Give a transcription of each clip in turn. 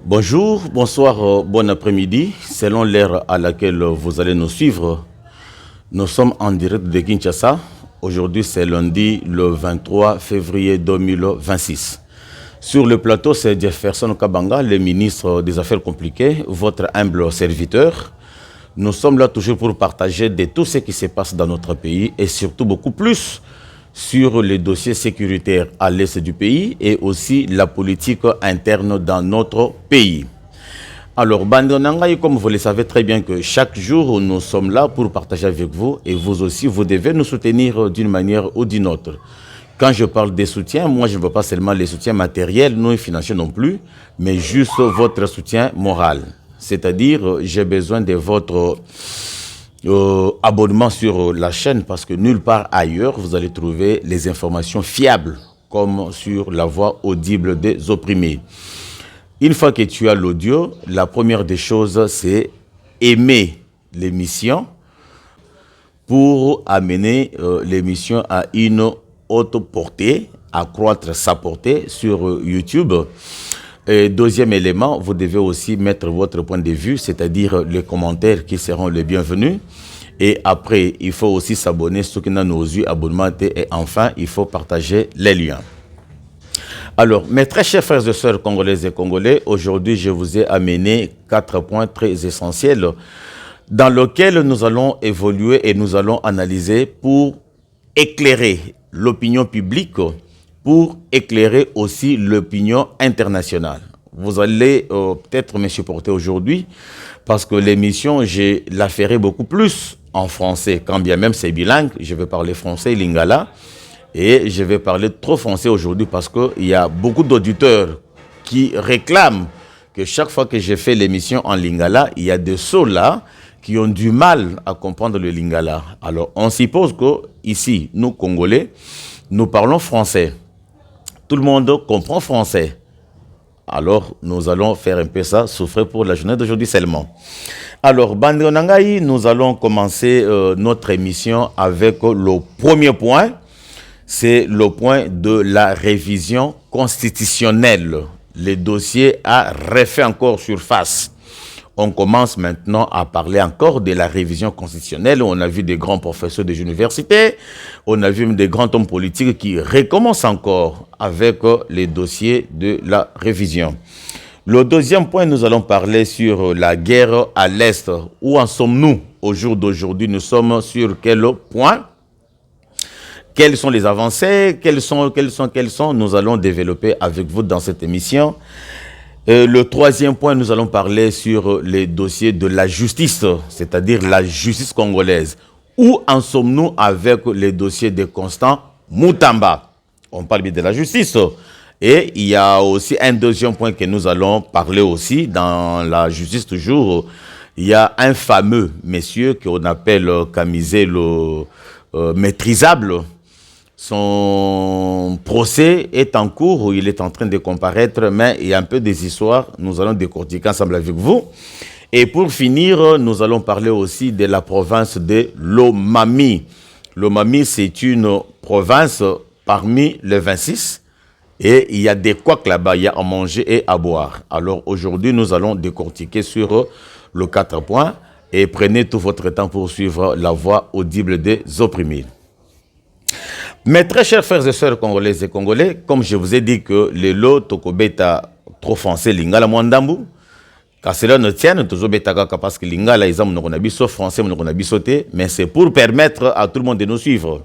Bonjour, bonsoir, bon après-midi. Selon l'heure à laquelle vous allez nous suivre, nous sommes en direct de Kinshasa. Aujourd'hui, c'est lundi, le 23 février 2026. Sur le plateau, c'est Jefferson Kabanga, le ministre des Affaires compliquées, votre humble serviteur. Nous sommes là toujours pour partager de tout ce qui se passe dans notre pays et surtout beaucoup plus sur les dossiers sécuritaires à l'est du pays et aussi la politique interne dans notre pays. Alors, Bandonangaï, comme vous le savez très bien que chaque jour, nous sommes là pour partager avec vous et vous aussi, vous devez nous soutenir d'une manière ou d'une autre. Quand je parle des soutiens, moi, je ne veux pas seulement les soutiens matériels, non financiers non plus, mais juste votre soutien moral. C'est-à-dire, j'ai besoin de votre abonnement sur la chaîne parce que nulle part ailleurs, vous allez trouver les informations fiables comme sur la voix audible des opprimés. Une fois que tu as l'audio, la première des choses, c'est aimer l'émission pour amener l'émission à une haute portée, accroître sa portée sur YouTube. Et deuxième élément, vous devez aussi mettre votre point de vue, c'est-à-dire les commentaires qui seront les bienvenus. Et après, il faut aussi s'abonner, ceux qui n'ont nos yeux, abonnement. Et enfin, il faut partager les liens. Alors, mes très chers frères et sœurs congolaises et congolais, aujourd'hui, je vous ai amené 4 points très essentiels dans lesquels nous allons évoluer et nous allons analyser pour éclairer l'opinion publique, pour éclairer aussi l'opinion internationale. Vous allez peut-être me supporter aujourd'hui parce que l'émission, je la ferai beaucoup plus en français, quand bien même c'est bilingue. Je vais parler français et lingala. Et je vais parler trop français aujourd'hui parce qu'il y a beaucoup d'auditeurs qui réclament que chaque fois que je fais l'émission en lingala, il y a des sots-là qui ont du mal à comprendre le lingala. Alors, on suppose qu'ici, nous, Congolais, nous parlons français. Tout le monde comprend français. Alors, nous allons faire un peu ça, souffrir pour la journée d'aujourd'hui seulement. Alors, Bandonangaï, nous allons commencer notre émission avec le premier point. C'est le point de la révision constitutionnelle. Le dossier a refait encore surface. On commence maintenant à parler encore de la révision constitutionnelle. On a vu des grands professeurs des universités, on a vu même des grands hommes politiques qui recommencent encore avec les dossiers de la révision. Le deuxième point, nous allons parler sur la guerre à l'Est. Où en sommes-nous au jour d'aujourd'hui? Nous sommes sur quel point? Quelles sont les avancées? Quelles sont? Nous allons développer avec vous dans cette émission. Le troisième point, nous allons parler sur les dossiers de la justice, c'est-à-dire la justice congolaise. Où en sommes-nous avec les dossiers de Constant Moutamba? On parle bien de la justice. Et il y a aussi un deuxième point que nous allons parler aussi dans la justice toujours. Il y a un fameux monsieur qu'on appelle Kamizé le maîtrisable. Son procès est en cours, il est en train de comparaître, mais il y a un peu des histoires, nous allons décortiquer ensemble avec vous. Et pour finir, nous allons parler aussi de la province de Lomami. Lomami, c'est une province parmi les 26 et il y a des couacs là-bas, il y a à manger et à boire. Alors aujourd'hui, nous allons décortiquer sur le 4 points et prenez tout votre temps pour suivre la voix audible des opprimés. Mes très chers frères et sœurs congolaises et congolais, comme je vous ai dit que le lot tokobeta trop français lingala mwandambu, car cela ne tient tozobeta kaka parce que lingala ils ont monokonabiso français monokonabiso te, mais c'est pour permettre à tout le monde de nous suivre.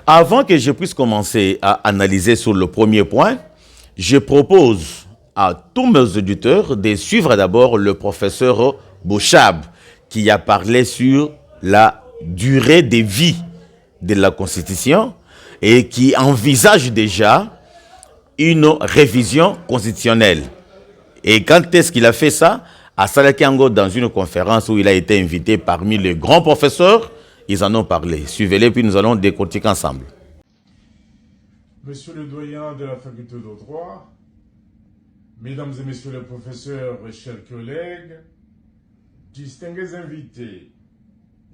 Avant que je puisse commencer à analyser sur le premier point, je propose à tous mes auditeurs de suivre d'abord le professeur Bouchab qui a parlé sur la durée de vie de la Constitution et qui envisage déjà une révision constitutionnelle. Et quand est-ce qu'il a fait ça? À Salakiango, dans une conférence où il a été invité parmi les grands professeurs, ils en ont parlé. Suivez-les, puis nous allons décortiquer ensemble. Monsieur le doyen de la faculté de droit, mesdames et messieurs les professeurs et chers collègues, distingués invités,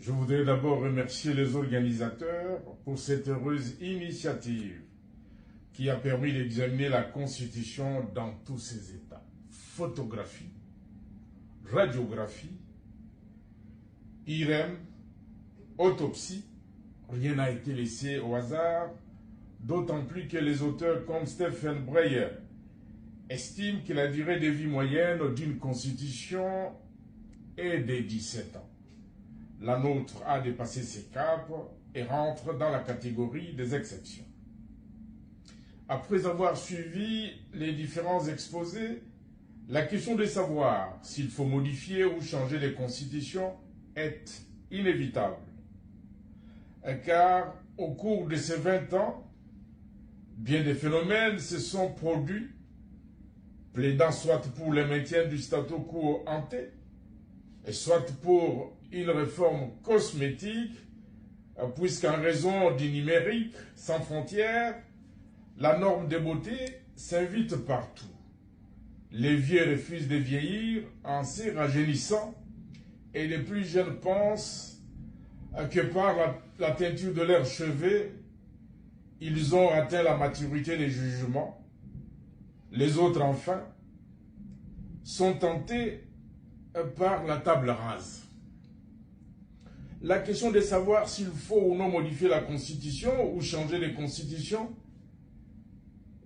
je voudrais d'abord remercier les organisateurs pour cette heureuse initiative qui a permis d'examiner la Constitution dans tous ses états. photographie, radiographie, IRM, autopsie. Rien n'a été laissé au hasard, d'autant plus que les auteurs comme Stephen Breyer estiment que la durée de vie moyenne d'une constitution est de 17 ans. La nôtre a dépassé ses caps et rentre dans la catégorie des exceptions. Après avoir suivi les différents exposés, la question de savoir s'il faut modifier ou changer les constitutions est inévitable. Car au cours de ces 20 ans, bien des phénomènes se sont produits, plaidant soit pour le maintien du statu quo ante, et soit pour une réforme cosmétique, puisqu'en raison du numérique sans frontières, la norme de beauté s'invite partout. Les vieux refusent de vieillir en se rajeunissant, et les plus jeunes pensent que par la teinture de leurs cheveux, ils ont atteint la maturité des jugements. Les autres, enfin, sont tentés par la table rase. La question de savoir s'il faut ou non modifier la Constitution ou changer les constitutions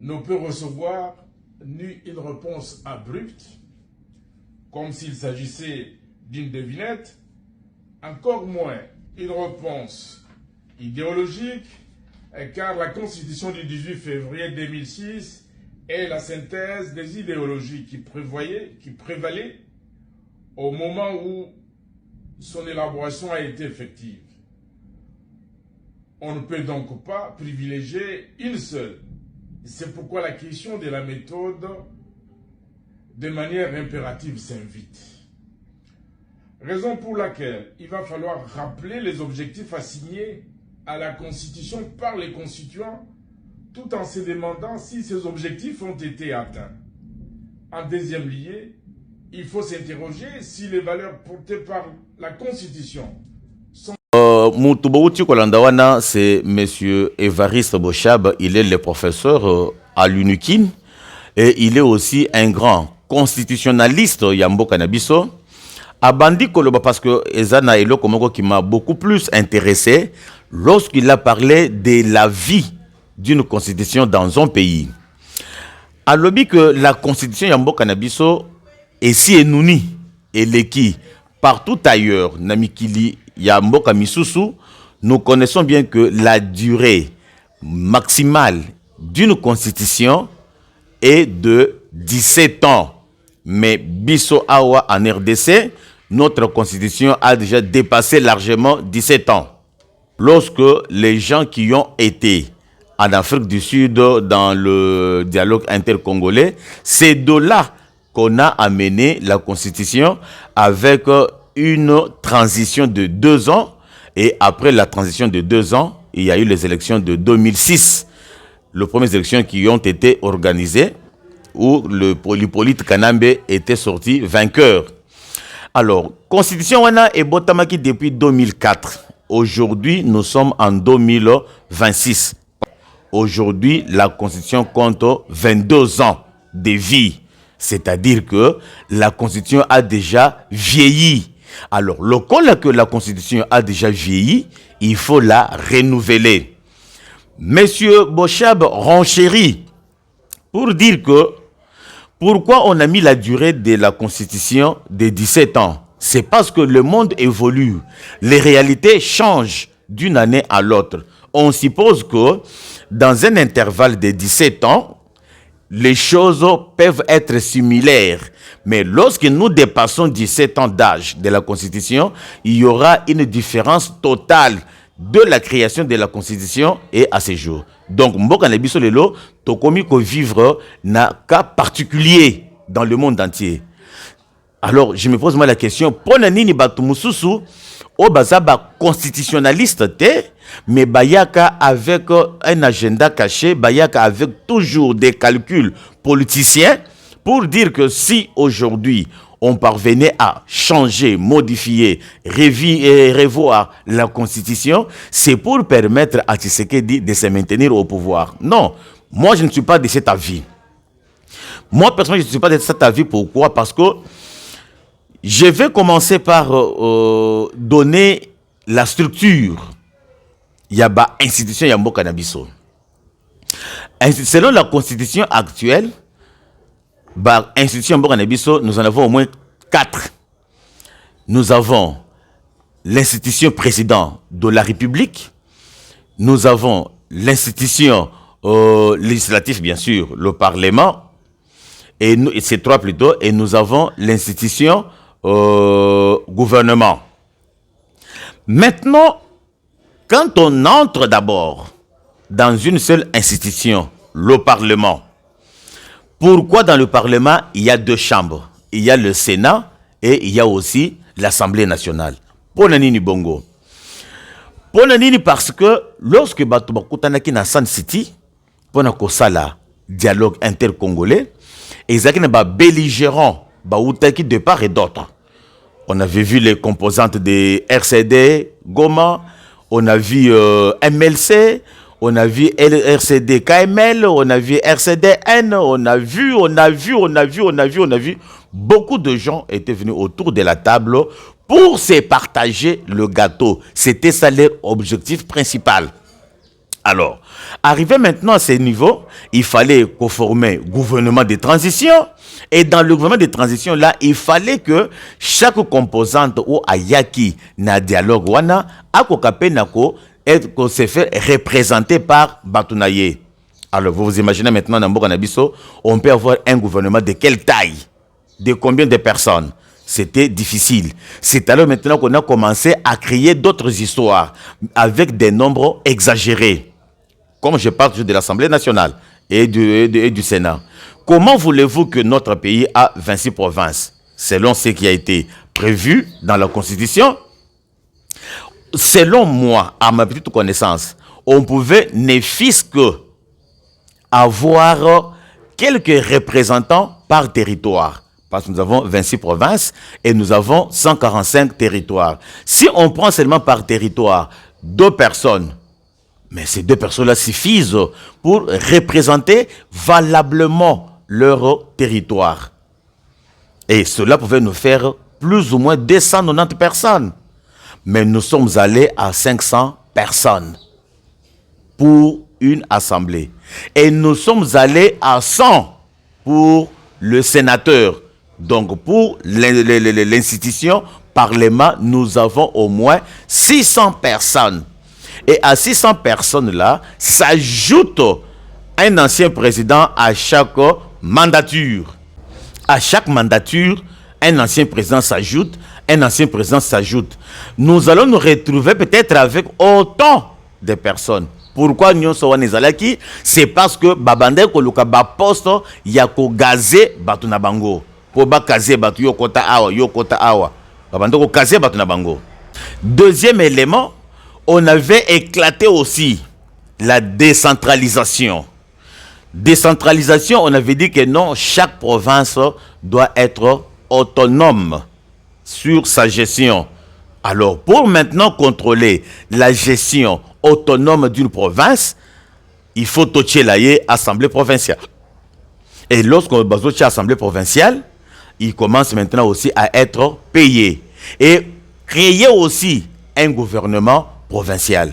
ne peut recevoir ni une réponse abrupte, comme s'il s'agissait d'une devinette, encore moins une réponse idéologique, car la Constitution du 18 février 2006 est la synthèse des idéologies qui prévalaient au moment où son élaboration a été effective. On ne peut donc pas privilégier une seule. C'est pourquoi la question de la méthode, de manière impérative, s'invite. Raison pour laquelle il va falloir rappeler les objectifs assignés à la Constitution par les constituants, tout en se demandant si ces objectifs ont été atteints. En deuxième lieu, il faut s'interroger si les valeurs portées par la Constitution sont... Moutoubaouti Kolandawana, c'est M. Évariste Bochab, il est le professeur à l'UNUKIN et il est aussi un grand constitutionnaliste Yambo Kanabiso. Abandi Koloba, parce que Ezana Elo Komoko qui m'a beaucoup plus intéressé lorsqu'il a parlé de la vie d'une constitution dans un pays. A lobby que la constitution Yambo Kanabiso est si enouni et l'équi partout ailleurs, Namikili Yambo Kamisusu, nous connaissons bien que la durée maximale d'une constitution est de 17 ans. Mais Bisso Awa en RDC, notre constitution a déjà dépassé largement 17 ans. Lorsque les gens qui ont été en Afrique du Sud dans le dialogue intercongolais, c'est de là qu'on a amené la constitution avec une transition de 2 ans. Et après la transition de 2 ans, il y a eu les élections de 2006. Les premières élections qui ont été organisées, où le Hippolyte Kanambe était sorti vainqueur. Alors, Constitution wana et Botamaki depuis 2004. Aujourd'hui, nous sommes en 2026. Aujourd'hui, la Constitution compte 22 ans de vie. C'est-à-dire que la Constitution a déjà vieilli. Alors, le cas que la Constitution a déjà vieilli, il faut la renouveler. Monsieur Bochab renchérit pour dire que pourquoi on a mis la durée de la Constitution de 17 ans? C'est parce que le monde évolue. Les réalités changent d'une année à l'autre. On suppose que dans un intervalle de 17 ans, les choses peuvent être similaires. Mais lorsque nous dépassons 17 ans d'âge de la Constitution, il y aura une différence totale de la création de la Constitution et à ce jour. Donc, Mboka Nebiso Lelo, Tokomi ko vivre n'a cas particulier dans le monde entier. Alors, je me pose moi la question, pona nini batumususu o bazaba constitutionnaliste te, mais bayaka avec un agenda caché, bayaka avec toujours des calculs politiciens pour dire que si aujourd'hui on parvenait à changer, modifier, revoir la Constitution, c'est pour permettre à Tshisekedi de se maintenir au pouvoir. Non, moi je ne suis pas de cet avis. Moi, personnellement, je ne suis pas de cet avis. Pourquoi? Parce que je vais commencer par donner la structure. Il y a une institution, il y a un cannabis. Selon la constitution actuelle, institution cannabis, nous en avons au moins 4. Nous avons l'institution président de la République. Nous avons l'institution législative, bien sûr, le Parlement. Et c'est 3 plutôt. Et nous avons l'institution gouvernement. Maintenant, quand on entre d'abord dans une seule institution, le Parlement, pourquoi dans le Parlement, il y a 2 chambres? Il y a le Sénat et il y a aussi l'Assemblée nationale. Pour Nanini Bongo. Pour Nanini parce que lorsque Batubakutanaki na San City, pour Nakosala, dialogue intercongolais, exactement ba belligérants, Baoutaki de part et d'autre. On avait vu les composantes des RCD, Goma, on a vu MLC, on a vu RCD KML, on a vu RCDN, on a vu. Beaucoup de gens étaient venus autour de la table pour se partager le gâteau. C'était ça leur objectif principal. Alors, arrivé maintenant à ce niveau, il fallait conformer gouvernement de transition. Et dans le gouvernement de transition, là, il fallait que chaque composante ou ayaki na dialogue wana, akokape nako, qu'on se fait représenter par Batunaye. Alors, vous vous imaginez maintenant, dans Mbokanabiso, on peut avoir un gouvernement de quelle taille? De combien de personnes? C'était difficile. C'est alors maintenant qu'on a commencé à créer d'autres histoires avec des nombres exagérés. Comme je parle de l'Assemblée nationale et du Sénat. Comment voulez-vous que notre pays a 26 provinces? Selon ce qui a été prévu dans la Constitution, selon moi, à ma petite connaissance, on pouvait ne fût-ce que avoir quelques représentants par territoire. Parce que nous avons 26 provinces et nous avons 145 territoires. Si on prend seulement par territoire 2 personnes, mais ces 2 personnes-là suffisent pour représenter valablement leur territoire. Et cela pouvait nous faire plus ou moins 290 personnes. Mais nous sommes allés à 500 personnes pour une assemblée. Et nous sommes allés à 100 pour le sénateur. Donc pour l'institution Parlement, nous avons au moins 600 personnes. Et à 600 personnes-là, s'ajoute un ancien président à chaque mandature. À chaque mandature, un ancien président s'ajoute, un ancien président s'ajoute. Nous allons nous retrouver peut-être avec autant de personnes. Pourquoi nous sommes nizalaki? C'est parce que babande koluka ba poste yako gazé batuna bango. Pour ba gazé batu yokota awa. Babande ko gazé batuna bango. Deuxième élément, on avait éclaté aussi la décentralisation. Décentralisation, on avait dit que non, chaque province doit être autonome sur sa gestion. Alors, pour maintenant contrôler la gestion autonome d'une province, il faut toucher l'Assemblée provinciale. Et lorsqu'on touche l'Assemblée provinciale, il commence maintenant aussi à être payé. Et créer aussi un gouvernement provincial.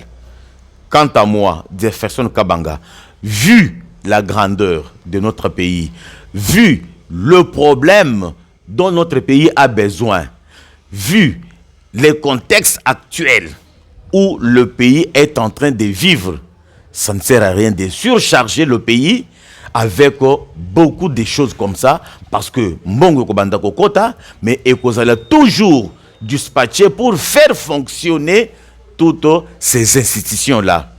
Quant à moi, Jefferson Kabanga, vu la grandeur de notre pays, vu le problème dont notre pays a besoin, vu les contextes actuels où le pays est en train de vivre, ça ne sert à rien de surcharger le pays avec beaucoup de choses comme ça, parce que Mbongo Kobanda Kokota, mais Ekozala toujours dispatché pour faire fonctionner toutes ces institutions-là.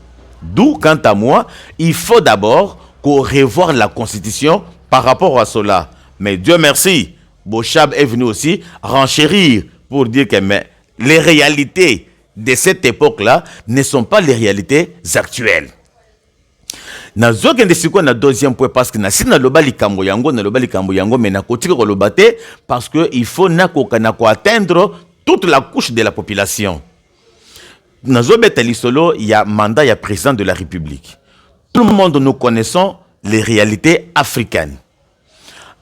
D'où, quant à moi, il faut d'abord qu'on revoie la Constitution par rapport à cela. Mais Dieu merci, Bochab est venu aussi renchérir pour dire que mais, les réalités de cette époque-là ne sont pas les réalités actuelles. Na deuxième point parce que na si na lobali kambo yango mais na kotika ko lobate parce que il faut na ko atteindre toute la couche de la population. Dans il y a mandat, il y a président de la République. Tout le monde nous connaissons les réalités africaines.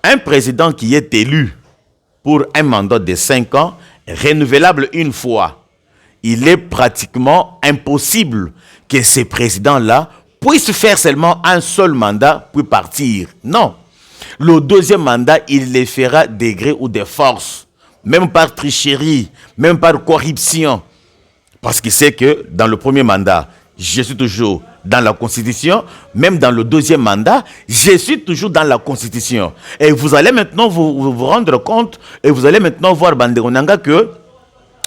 Un président qui est élu pour un mandat de 5 ans, renouvelable une fois, il est pratiquement impossible que ces présidents-là puissent faire seulement un seul mandat puis partir. Non. Le deuxième mandat, il les fera de gré ou de force, même par tricherie, même par corruption. Parce qu'il sait que dans le premier mandat, je suis toujours dans la Constitution, même dans le deuxième mandat, je suis toujours dans la Constitution. Et vous allez maintenant vous rendre compte, et vous allez maintenant voir Banderonanga que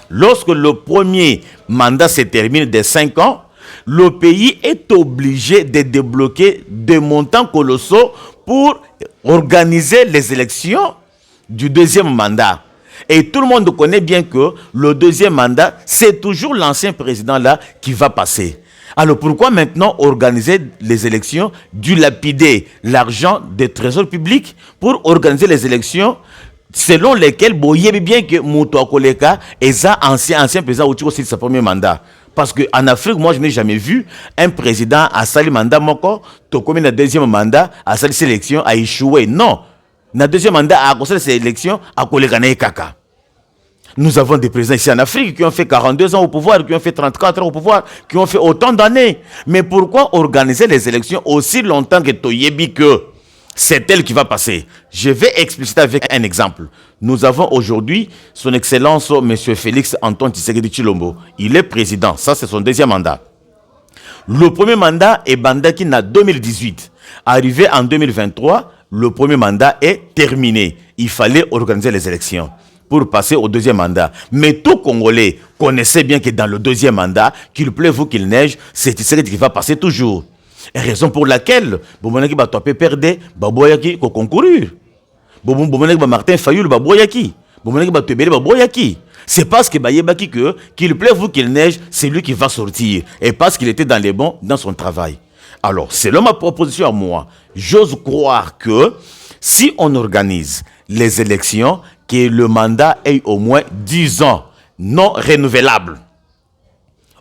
lorsque le premier mandat se termine de 5 ans, le pays est obligé de débloquer des montants colossaux pour organiser les élections du deuxième mandat. Et tout le monde connaît bien que le deuxième mandat, c'est toujours l'ancien président-là qui va passer. Alors pourquoi maintenant organiser les élections, dilapider l'argent des trésors publics pour organiser les élections selon lesquelles vous voyez bien que Mouto Koleka est ancien président au de son premier mandat. Parce qu'en Afrique, moi, je n'ai jamais vu un président à sali mandat moko, to comme le deuxième mandat à sali sélection a échoué. Non. Le deuxième mandat à cause de ces élections à Koleka Kaka. Nous avons des présidents ici en Afrique qui ont fait 42 ans au pouvoir, qui ont fait 34 ans au pouvoir, qui ont fait autant d'années. Mais pourquoi organiser les élections aussi longtemps que Toyebi que c'est elle qui va passer? Je vais expliciter avec un exemple. Nous avons aujourd'hui son Excellence M. Félix Antoine Tshisekedi Tshilombo. Il est président. Ça, c'est son deuxième mandat. Le premier mandat est Bandaki en 2018. Arrivé en 2023, le premier mandat est terminé. Il fallait organiser les élections pour passer au deuxième mandat. Mais tout Congolais connaissait bien que dans le deuxième mandat, qu'il pleuve ou qu'il neige, c'est Tshisekedi qui va passer toujours. Et raison pour laquelle, Bomonaki va topé perdre, Baboyaki ko concourir. Bomonaki va Martin Fayulu, Baboyaki. Bomonaki va tebele, Baboyaki. C'est parce que Bayebaki que, qu'il pleuve ou qu'il neige, c'est lui qui va sortir. Et parce qu'il était dans les bons, dans son travail. Alors, selon ma proposition à moi, j'ose croire que si on organise les élections, que le mandat ait au moins 10 ans non renouvelables,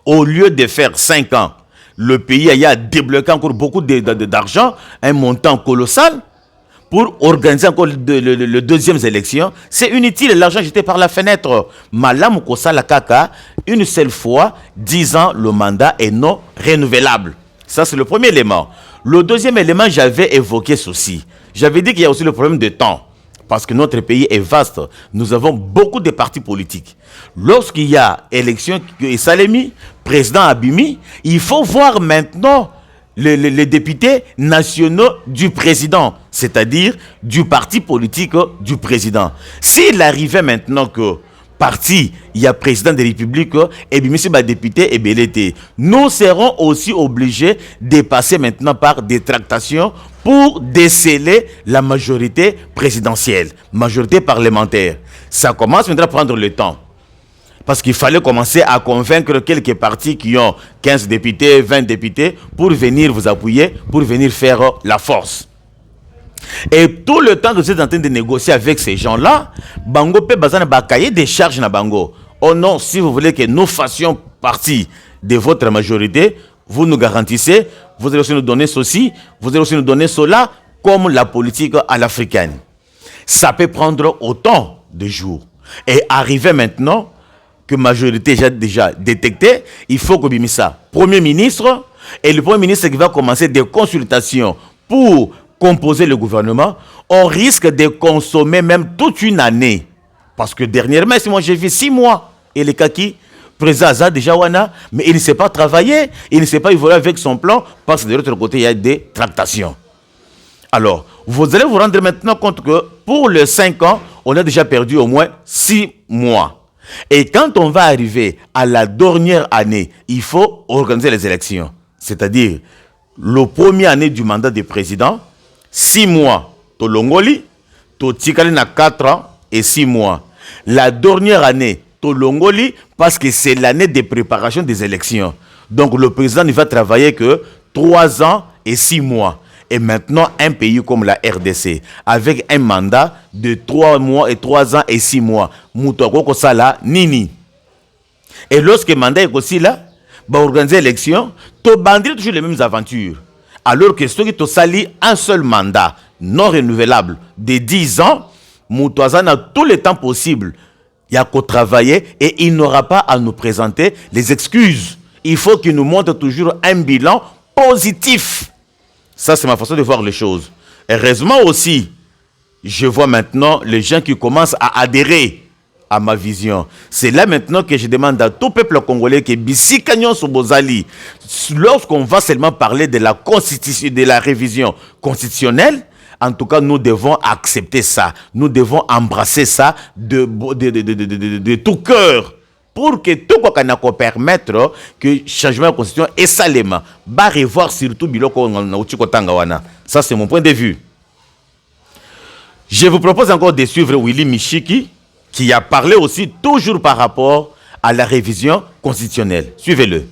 au lieu de faire 5 ans, le pays a débloqué encore beaucoup d'argent, un montant colossal, pour organiser encore le deuxième élection. C'est inutile, l'argent jeté par la fenêtre. Malam Kosala Kaka, une seule fois, 10 ans, le mandat est non renouvelable. Ça, c'est le premier élément. Le deuxième élément, j'avais évoqué ceci. J'avais dit qu'il y a aussi le problème de temps. Parce que notre pays est vaste. Nous avons beaucoup de partis politiques. Lorsqu'il y a élection et Salemi, président Abimi, il faut voir maintenant les députés nationaux du président, c'est-à-dire du parti politique du président. S'il arrivait maintenant que parti, il y a président de la République et bien monsieur député et BLT, nous serons aussi obligés de passer maintenant par des tractations pour déceler la majorité présidentielle, majorité parlementaire. Ça commence maintenant à prendre le temps. Parce qu'il fallait commencer à convaincre quelques partis qui ont 15 députés, 20 députés, pour venir vous appuyer, pour venir faire la force. Et tout le temps que vous êtes en train de négocier avec ces gens-là, Bango peut bazana ba cahier des charges na Bango. Oh non, si vous voulez que nous fassions partie de votre majorité, vous nous garantissez, vous allez aussi nous donner ceci, vous allez aussi nous donner cela, comme la politique à l'africaine. Ça peut prendre autant de jours. Et arriver maintenant que majorité est déjà détectée, il faut que Bimisa, Premier ministre, et le Premier ministre qui va commencer des consultations pour composer le gouvernement, on risque de consommer même toute une année. Parce que dernièrement, moi j'ai vu 6 mois, et les kaki, président Azad déjà wana, mais il ne sait pas travailler, il ne sait pas évoluer avec son plan, parce que de l'autre côté, il y a des tractations. Alors, vous allez vous rendre maintenant compte que pour les 5 ans, on a déjà perdu au moins 6 mois. Et quand on va arriver à la dernière année, il faut organiser les élections. C'est-à-dire, la première année du mandat du président, 6 mois, to Longoli, to Tikali na 4 ans et 6 mois. La dernière année, to Longoli, parce que c'est l'année de préparation des élections. Donc le président ne va travailler que 3 ans et 6 mois. Et maintenant, un pays comme la RDC, avec un mandat de 3 mois et 3 ans et 6 mois, Moutouako Sala, Nini. Et lorsque le mandat est aussi là, va organiser l'élection, tu bandiras toujours les mêmes aventures. Alors que ceux qui ont sali un seul mandat non renouvelable de 10 ans, Moutouazan a tout le temps possible. Il y a qu'à travailler et il n'aura pas à nous présenter les excuses. Il faut qu'il nous montre toujours un bilan positif. Ça, c'est ma façon de voir les choses. Heureusement aussi, je vois maintenant les gens qui commencent à adhérer à ma vision. C'est là maintenant que je demande à tout peuple congolais que Bissi Kanyon Sobozali, lorsqu'on va seulement parler de la constitution, de la révision constitutionnelle, en tout cas, nous devons accepter ça. Nous devons embrasser ça de tout cœur. Pour que tout ce qu'on a permettre que le changement de la constitution est salement. Va revoir surtout Biloko Wana. Ça, c'est mon point de vue. Je vous propose encore de suivre Willy Michiki, qui a parlé aussi toujours par rapport à la révision constitutionnelle. Suivez-le.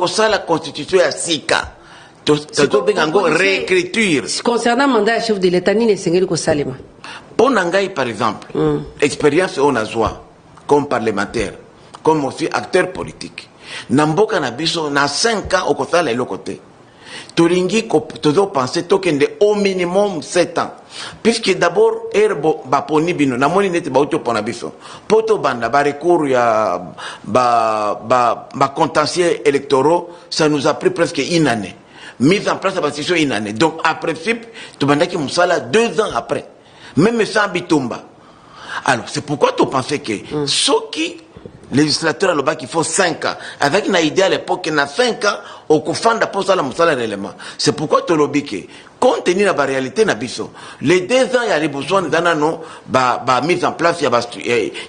Ça, la constitution est sika. Réécriture. Concernant le mandat chef de l'État, ni Sengeli Kosalema. Pour Nangaï, par exemple, expérience on a joie comme parlementaire, comme aussi acteur politique. Namboka Nabiso, na 5 ans au côté de l'autre côté. Tolingi, toujours penser au minimum 7 ans. Puisque d'abord, erbo baponi bino, namoni neti bauto ponabiso. Poto banda, ba recours ya ba contentieux électoraux, ça nous a pris presque une année. Mise en place de la constitution une année. Donc, à principe, tu m'as dit que Moussala 2 ans après. Même sans Bitumba. Alors, c'est pourquoi tu pensais que ceux qui, législateurs à qu'il faut 5 ans, avec une idée à l'époque, qu'il y a 5 ans, au coufan d'apposer la Moussala réellement. C'est pourquoi tu l'as que, compte tenu de la réalité, les 2 ans, il y a les besoins de mise en place, il y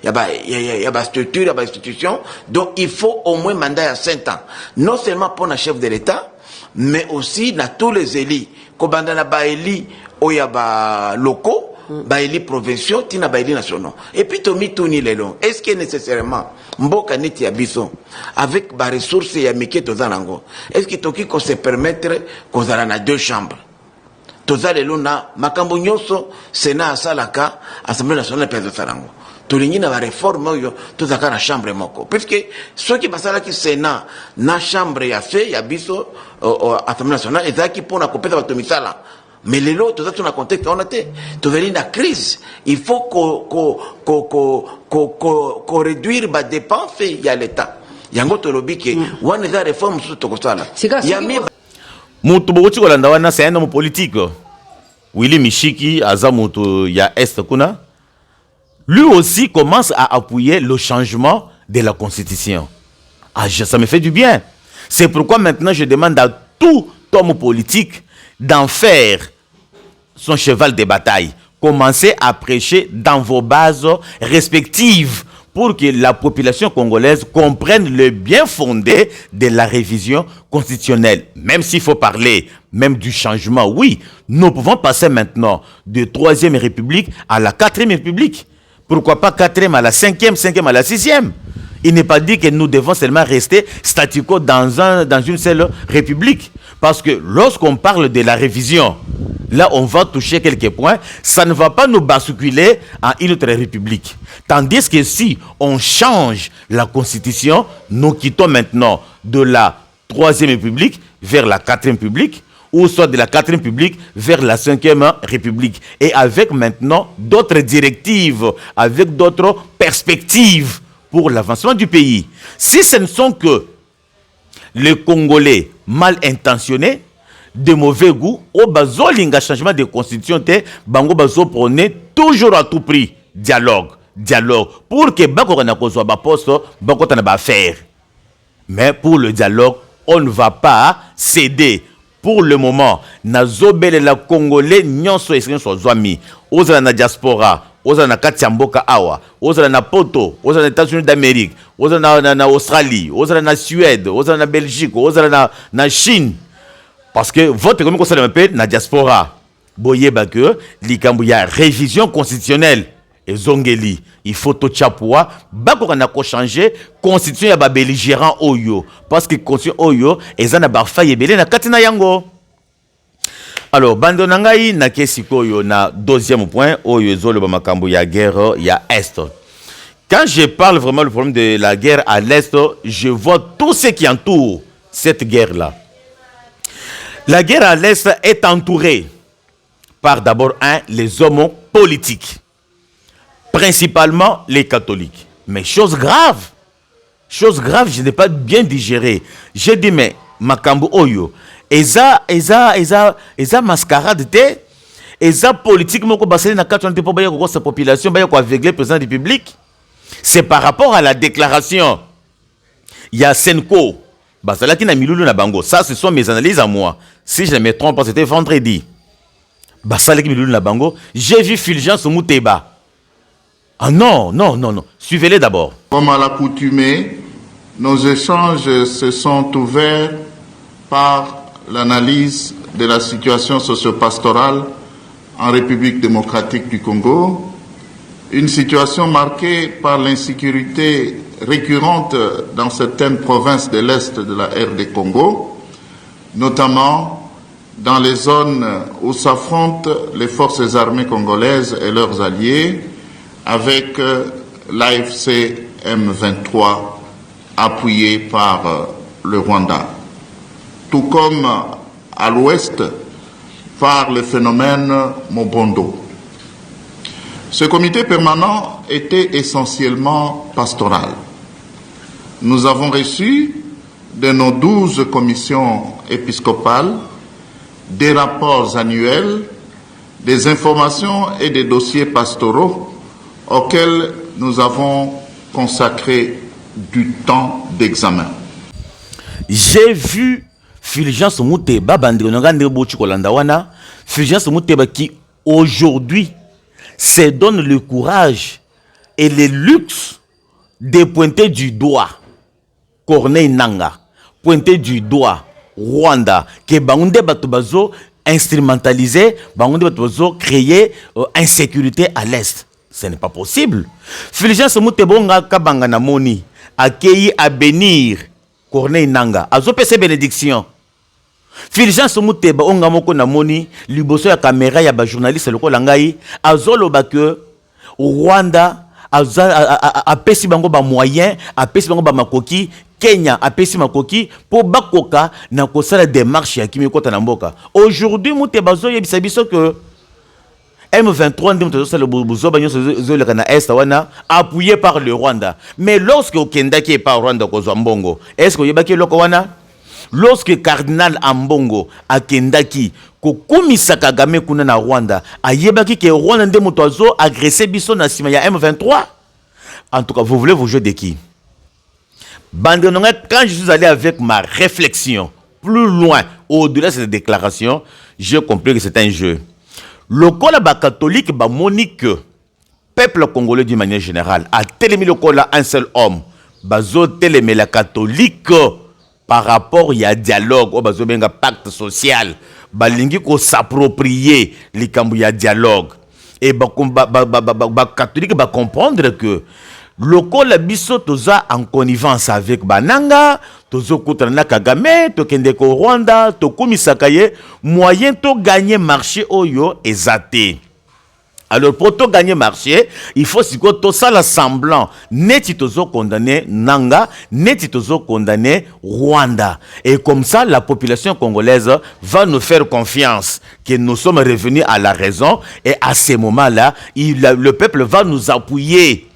a des structures, il y a des institutions. Donc, il faut au moins mandat à 5 ans. Non seulement pour un chef de l'État, mais aussi dans tous les élus. Comme dans les élus, il y a locaux, les élus provinciaux, il y a les élus nationaux. Et puis, est-ce que nécessairement, Mboka Neti Abisso, avec les ressources et les est-ce que tu peux se permettre qu'on ait 2 chambres? Toza lelo na makambo nyonso Sénat asalaka Assemblée nationale pesa sarango. Tolingi na réforme yo tozaka na chambre moko. Puisque ceux qui basala ki Sénat na chambre ya fait ya biso Assemblée nationale ezaki pona kopesa bato misala. Mais lelo toza tuna contexte on a te toveli na crise. Il faut ko réduire ba dépenses ya l'état. Yango tolobi ke wana za réforme sous tokosala. Yami Mutu kolanda wana c'est un homme politique. Willy Michiki azamutu ya Est kuna. Lui aussi commence à appuyer le changement de la constitution. Ah, ça me fait du bien. C'est pourquoi maintenant je demande à tout homme politique d'en faire son cheval de bataille. Commencez à prêcher dans vos bases respectives pour que la population congolaise comprenne le bien fondé de la révision constitutionnelle. Même s'il faut parler même du changement, oui, nous pouvons passer maintenant de 3e République à la 4e République. Pourquoi pas 4e à la 5e, 5e à la 6e? Il n'est pas dit que nous devons seulement rester statu quo dans une seule république. Parce que lorsqu'on parle de la révision, là on va toucher quelques points, ça ne va pas nous basculer en une autre république. Tandis que si on change la constitution, nous quittons maintenant de la 3e République vers la 4e République, ou soit de la 4e République vers la 5e République. Et avec maintenant d'autres directives, avec d'autres perspectives pour l'avancement du pays. Si ce ne sont que les Congolais mal intentionnés, de mauvais goût, au bazo linga changement de constitution, bango bazo prône toujours à tout prix dialogue, pour que bako na kozwa ba poste, bako tana ba faire. Mais pour le dialogue, on ne va pas céder. Pour le moment, na zobele la Congolais nyonso esengeli so zwami, ozala na diaspora, ozala na kati ya mboka awa, ozala na poto, ozala na États-Unis d'Amérique, ozala na Australie, ozala na Suède, ozala na Belgique, ozala na Chine. Parce que votre comme ça l'appelle na diaspora. Boyeba que likambu ya révision constitutionnelle et zongeli, il faut to chapua, bako na ko changer constitution ya ba belligérant oyo parce que constitution oyo ezana ba faye belé na katina yango. Alors bando nangai na kesiko yo na 2e point oyo ezolo ba makambo ya guerre ya est. Quand je parle vraiment le problème de la guerre à l'est, je vois tout ce qui entoure cette guerre là. La guerre à l'Est est entourée par d'abord les hommes politiques, principalement les catholiques. Mais chose grave, je n'ai pas bien digéré. J'ai dit, mais Makambu Oyo, eza mascarade te, eza politique moko basé na kati pour baya ko sa population baya ko aveugler le président de la République. C'est par rapport à la déclaration. Il y a Senko, basalaki na milulu na bango. Ça, ce sont mes analyses à moi. Si je ne me trompe pas, c'était vendredi. Basalaki milulu na bango. J'ai vu Fulgence Mouteba. Ah non. Suivez-les d'abord. Comme à l'accoutumée, nos échanges se sont ouverts par l'analyse de la situation socio-pastorale en République démocratique du Congo, une situation marquée par l'insécurité récurrente dans certaines provinces de l'Est de la RD Congo, notamment dans les zones où s'affrontent les forces armées congolaises et leurs alliés avec l'AFC M23 appuyé par le Rwanda, tout comme à l'ouest par le phénomène Mobondo. Ce comité permanent était essentiellement pastoral. Nous avons reçu de nos 12 commissions épiscopales des rapports annuels, des informations et des dossiers pastoraux auxquels nous avons consacré du temps d'examen. J'ai vu Fulgence Mouteba, Fulgence Mouteba qui aujourd'hui se donne le courage et le luxe de pointer du doigt Corneille Nangaa, pointer du doigt Rwanda, que Bangunde Batubazo instrumentalisé, Bangunde Batubazo créer insécurité à l'Est. Ce n'est pas possible. Fulgence Mouteba Kabanga Namoni, accueilli à bénir Corneille Nangaa, a zopé bénédiction. Fulgence Mouteba onga moko namoni liboso ya caméra ya ba journaliste lokola ngai azoloba que Rwanda a pesi bango ba moyen, a pesi bango ba makoki, Kenya a pesi makoki pour bakoka na kosala démarche ya kimi kota na mboka. Aujourd'hui Mouteba zo yebisa biso que M23 appuyé par le Rwanda. Mais lorsque Okendaki est par Rwanda Kozambongo, est-ce que Yebaki Lokowana? Lorsque Cardinal Ambongo a Kendaki, Kokumisa Kagame kuna na Rwanda, a Yebaki que Rwanda nde motozo agressé biso na sima ya M23. En tout cas, vous voulez vous jouer de qui? Bandononga, quand je suis allé avec ma réflexion plus loin, au-delà de cette déclaration, j'ai compris que c'est un jeu. Le Kola catholique ba monique peuple congolais d'une manière générale a télémi le Kola un seul homme bazo télémi la catholique par rapport y a dialogue au bazo benga pacte social balingi ko s'approprier les kambu ya dialogue et ba catholique ba comprendre que le Kola biso toza en connivence avec Bananga tozo kutana Kagame to kende ko Rwanda to komisaka ye moyen to gagner marché oyo ezate. Alors pour to gagner marché, il faut si to sala semblant neti tozo condamner Nanga, neti tozo condamner Rwanda. Et comme ça la population congolaise va nous faire confiance que nous sommes revenus à la raison et à ce moment-là, le peuple va nous appuyer.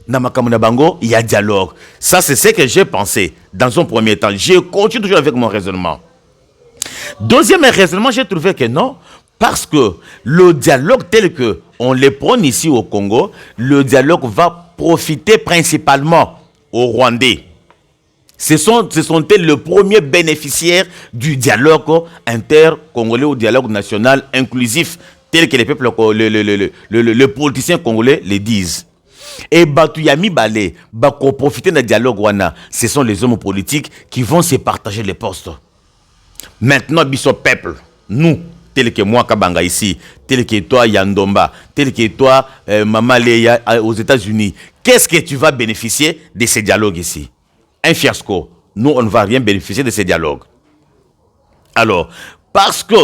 Bango, il y a dialogue. Ça, c'est ce que j'ai pensé dans un premier temps. Je continue toujours avec mon raisonnement. Deuxième raisonnement, j'ai trouvé que non, parce que le dialogue tel que on le prône ici au Congo, le dialogue va profiter principalement aux Rwandais. Ce sont-ils le premier bénéficiaire du dialogue inter-congolais ou dialogue national inclusif tel que les peuples, les politiciens congolais le disent. Et Batuyami Balé, Bako profiter d'un dialogue wana, ce sont les hommes politiques qui vont se partager les postes. Maintenant, biso peuple, nous, tel que moi Kabanga ici, tel que toi Yandomba, tel que toi Mama Leya aux États-Unis, qu'est-ce que tu vas bénéficier de ces dialogues ici? Un fiasco. Nous, on ne va rien bénéficier de ces dialogues. Alors, parce que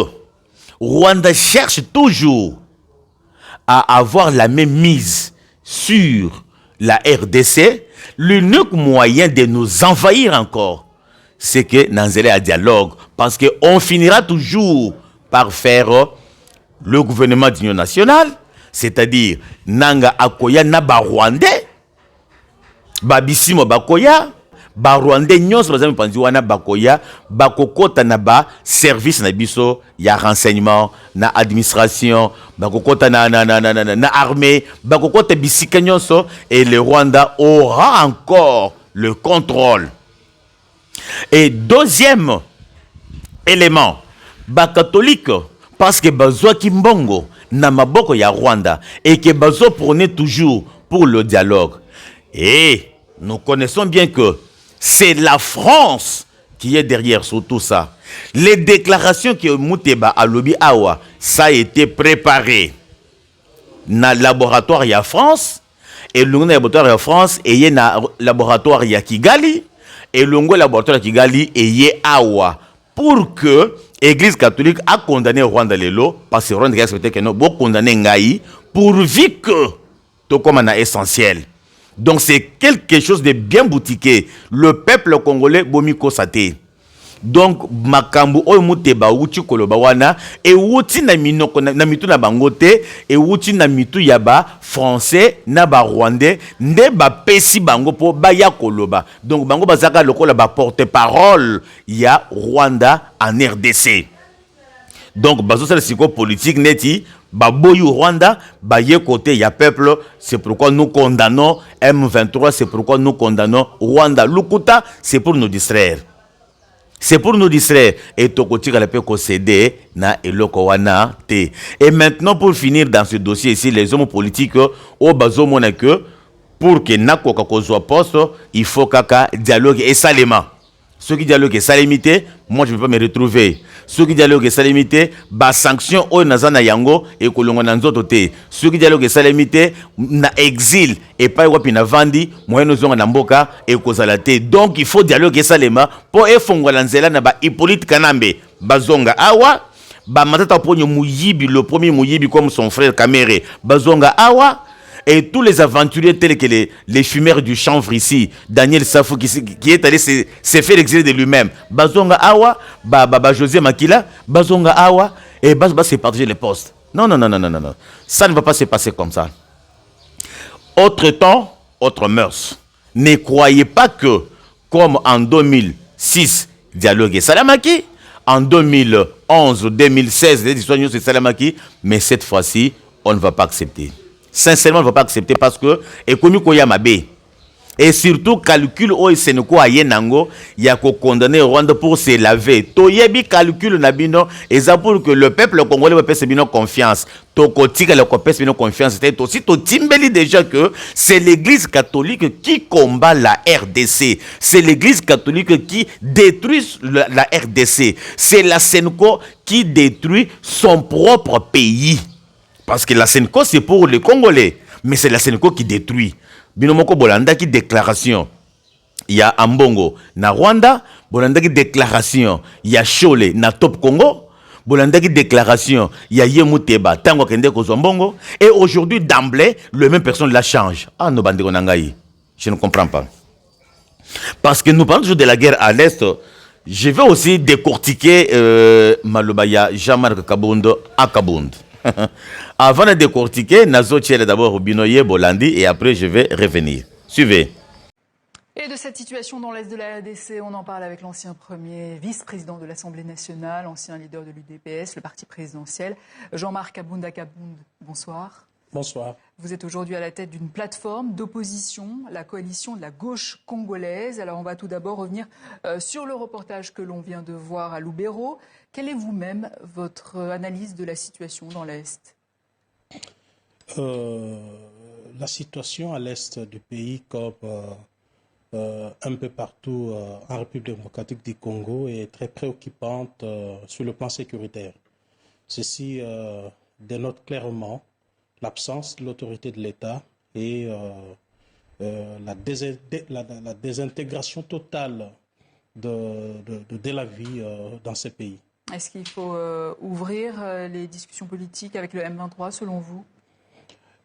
Rwanda cherche toujours à avoir la même mise sur la RDC, l'unique moyen de nous envahir encore, c'est que Nanzele a dialogue. Parce qu'on finira toujours par faire le gouvernement d'union nationale, c'est-à-dire Nanga Akoya Naba Rwandais, Babissimo Bakoya, ba Rwandais nyonso bazami panzi wana bakoya bakokota na ba service na biso ya renseignement na administration bakokota na armée bakokota bisika nyonso et le Rwanda aura encore le contrôle. Et deuxième élément, ba catholique parce que bazwa kimbongo na maboko ya Rwanda et que bazo prôner toujours pour le dialogue. Et nous connaissons bien que c'est la France qui est derrière sur tout ça. Les déclarations que Mouteba a lobby awa, ça a été préparé dans le laboratoire ya France et le laboratoire ya France et na laboratoire ya Kigali et le laboratoire ya Kigali et awa pour que l'Église catholique a condamné Rwanda lelo parce que Rwanda a accepté que non bon condamné ngai pourvu que tout comme un essentiel. Donc c'est quelque chose de bien boutiqué. Le peuple congolais bomiko sate. Donc makambu oyo muteba uchi koloba wana e wuti na minoko na mitu na bangote e wuti na mitu ya ba français na ba rwandais nde ba pesi bango po ba ya koloba. Donc bango bazaka lokola ba porte-parole ya Rwanda en RDC. Donc bazo sala siko politique neti baboyu Rwanda baye côté ya peuple, c'est pourquoi nous condamnons M23, c'est pourquoi nous condamnons Rwanda. Lukuta, c'est pour nous distraire. C'est pour nous distraire. Et Tokotika la peut céder na eloko wana te. Et maintenant pour finir dans ce dossier ici, les hommes politiques au bazo mona que pour que nako kakozwa poste, il faut kaka dialogue et salement. Ceux qui dialoguent ça limité, moi je ne peux pas me retrouver. Ceux qui dialoguent ça limité, bah sanction au nazana yango et kolongo nanzoto te. Ceux qui dialoguent ça limité, na exil et pas wapi na vandi, moyen nous on mboka et kozalate. Donc il faut dialoguer ça lema pour efongo lanzela na ba Hippolyte Kanambe bazonga awa, ba matata ponyo muyibi le premier muyibi comme son frère Kamere bazonga awa. Et tous les aventuriers tels que les fumeurs du chanvre ici, Daniel Safou qui est allé se faire exiler de lui-même, Bazonga Awa, José Makila, Bazonga Awa, et Bas se partager les postes. Non. Ça ne va pas se passer comme ça. Autre temps, autre mœurs. Ne croyez pas que, comme en 2006, dialogue et Salamaki, en 2011, 2016, les histoires c'est Salamaki, mais cette fois-ci, on ne va pas accepter. Sincèrement, on ne va pas accepter parce que et surtout, calcul au Sénéco à Yenango, il y a condamné Rwanda pour se laver. Toyebi calcul nabino, et ça pour que le peuple congolais peut se bien confiance. Tokotika le peut se bien confiance. C'est aussi to timbeli déjà que c'est l'église catholique qui combat la RDC. C'est l'église catholique qui détruit la RDC. C'est la Sénéco qui détruit son propre pays. Parce que la Sénéco, c'est pour les Congolais. Mais c'est la Sénéco qui détruit. Binomoko Bolanda qui déclaration. Il y a Ambongo na Rwanda. Bolanda qui déclaration. Il y a Chole na Top Congo. Bolanda qui déclaration. Il y a Yemuteba. Tango Kende Kozambongo. Et aujourd'hui, d'emblée, le même personne la change. Ah, no bande konangai. Je ne comprends pas. Parce que nous parlons toujours de la guerre à l'Est. Je vais aussi décortiquer Malobaya Jean-Marc Kabound à Kabound. Avant de décortiquer, Nazo Tchele d'abord au Binoye Bolandi et après je vais revenir. Suivez. Et de cette situation dans l'Est de la RDC, on en parle avec l'ancien premier vice-président de l'Assemblée nationale, ancien leader de l'UDPS, le parti présidentiel, Jean-Marc Kabound. Bonsoir. Bonsoir. Vous êtes aujourd'hui à la tête d'une plateforme d'opposition, la coalition de la gauche congolaise. Alors on va tout d'abord revenir sur le reportage que l'on vient de voir à Lubero. Quelle est vous-même votre analyse de la situation dans l'Est ? La situation à l'Est du pays, comme un peu partout en République démocratique du Congo, est très préoccupante sur le plan sécuritaire. Ceci dénote clairement l'absence de l'autorité de l'État et la désintégration totale de la vie dans ces pays. Est-ce qu'il faut ouvrir les discussions politiques avec le M23 selon vous ?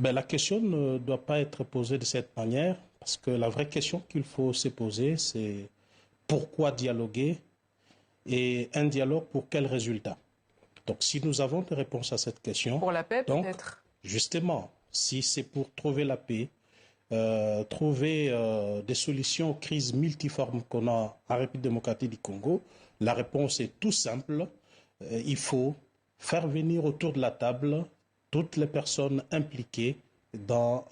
La question ne doit pas être posée de cette manière parce que la vraie question qu'il faut se poser, c'est Pourquoi dialoguer? Et un dialogue pour quel résultat? Donc, si nous avons des réponses à cette question... Pour la paix, peut-être? Justement, si c'est pour trouver la paix, trouver des solutions aux crises multiformes qu'on a en République démocratique du Congo, la réponse est tout simple. Il faut faire venir autour de la table toutes les personnes impliquées dans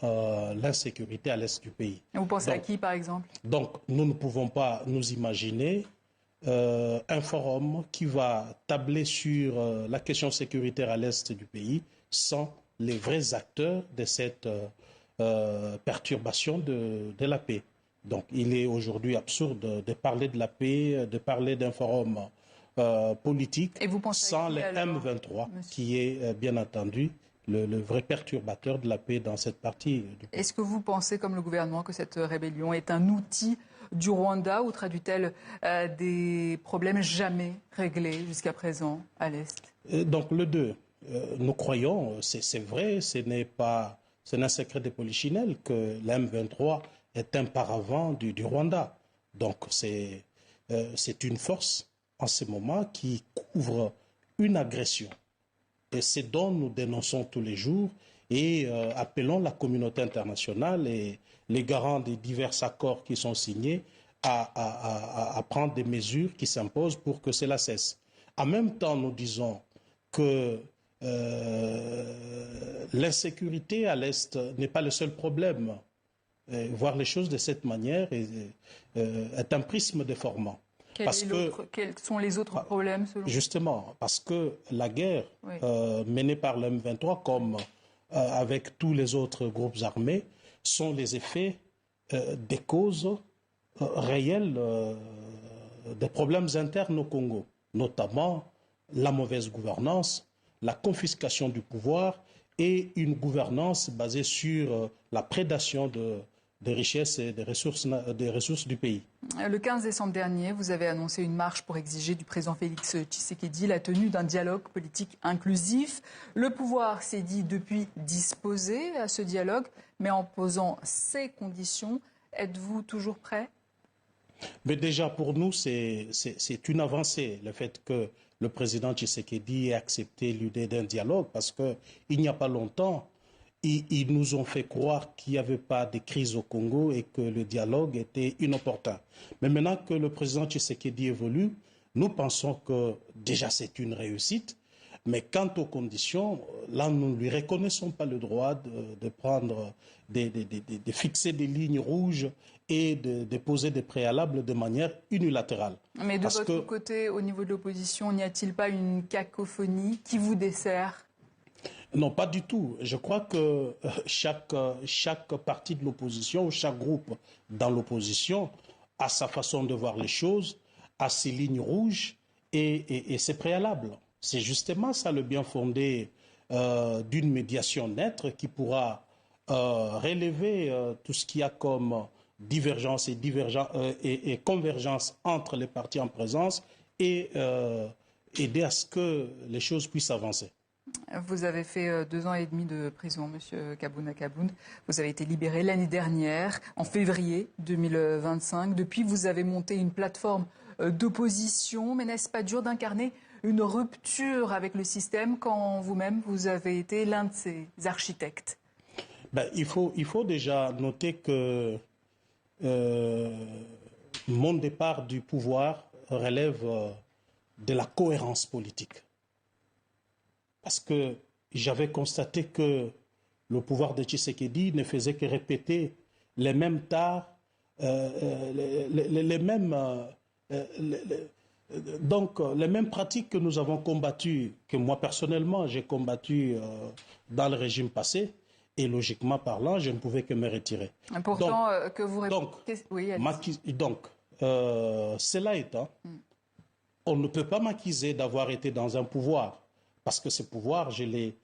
l'insécurité à l'est du pays. Et vous pensez à qui, par exemple? Donc, nous ne pouvons pas nous imaginer un forum qui va tabler sur la question sécuritaire à l'est du pays sans les vrais acteurs de cette perturbation de la paix. Donc, il est aujourd'hui absurde de parler de la paix, de parler d'un forum politique sans les M23, qui est bien entendu le vrai perturbateur de la paix dans cette partie du pays. Est-ce que vous pensez, comme le gouvernement, que cette rébellion est un outil du Rwanda ou traduit-elle des problèmes jamais réglés jusqu'à présent à l'Est? Donc, le deux. Nous croyons, c'est vrai, ce n'est un secret de polichinelle que la M23 est un paravent du Rwanda. Donc, c'est une force en ce moment qui couvre une agression. Et c'est dont nous dénonçons tous les jours et appelons la communauté internationale et les garants des divers accords qui sont signés à prendre des mesures qui s'imposent pour que cela cesse. En même temps, nous disons que l'insécurité à l'Est n'est pas le seul problème. Voir les choses de cette manière est un prisme déformant. Quels sont les autres problèmes selon vous? Justement, parce que la guerre menée par le M23, comme avec tous les autres groupes armés, sont les effets des causes réelles des problèmes internes au Congo, notamment la mauvaise gouvernance, la confiscation du pouvoir et une gouvernance basée sur la prédation des richesses et des ressources du pays. Le 15 décembre dernier, vous avez annoncé une marche pour exiger du président Félix Tshisekedi la tenue d'un dialogue politique inclusif. Le pouvoir s'est dit depuis disposé à ce dialogue, mais en posant ses conditions. Êtes-vous toujours prêt? Mais déjà, pour nous, c'est une avancée, le fait que le président Tshisekedi ait accepté l'idée d'un dialogue, parce qu'il n'y a pas longtemps, ils nous ont fait croire qu'il n'y avait pas de crise au Congo et que le dialogue était inopportun. Mais maintenant que le président Tshisekedi évolue, nous pensons que déjà c'est une réussite. Mais quant aux conditions, là, nous ne lui reconnaissons pas le droit de prendre, de fixer des lignes rouges et de poser des préalables de manière unilatérale. Mais de votre côté, au niveau de l'opposition, n'y a-t-il pas une cacophonie qui vous dessert? Non, pas du tout. Je crois que chaque parti de l'opposition ou chaque groupe dans l'opposition a sa façon de voir les choses, a ses lignes rouges et ses préalables. C'est justement ça le bien fondé d'une médiation nette qui pourra relever tout ce qu'il y a comme divergence et convergence entre les partis en présence et aider à ce que les choses puissent avancer. Vous avez fait 2 ans et demi de prison, Monsieur Kabounda Kabound. Vous avez été libéré l'année dernière, en février 2025. Depuis, vous avez monté une plateforme d'opposition. Mais n'est-ce pas dur d'incarner une rupture avec le système quand vous-même, vous avez été l'un de ses architectes? Il faut déjà noter que mon départ du pouvoir relève de la cohérence politique. Parce que j'avais constaté que le pouvoir de Tshisekedi ne faisait que répéter les mêmes tares, les mêmes pratiques que nous avons combattues, que moi personnellement j'ai combattues dans le régime passé, et logiquement parlant, je ne pouvais que me retirer. Pourtant, que vous cela étant, on ne peut pas m'accuser d'avoir été dans un pouvoir. Parce que ce pouvoir, je l'ai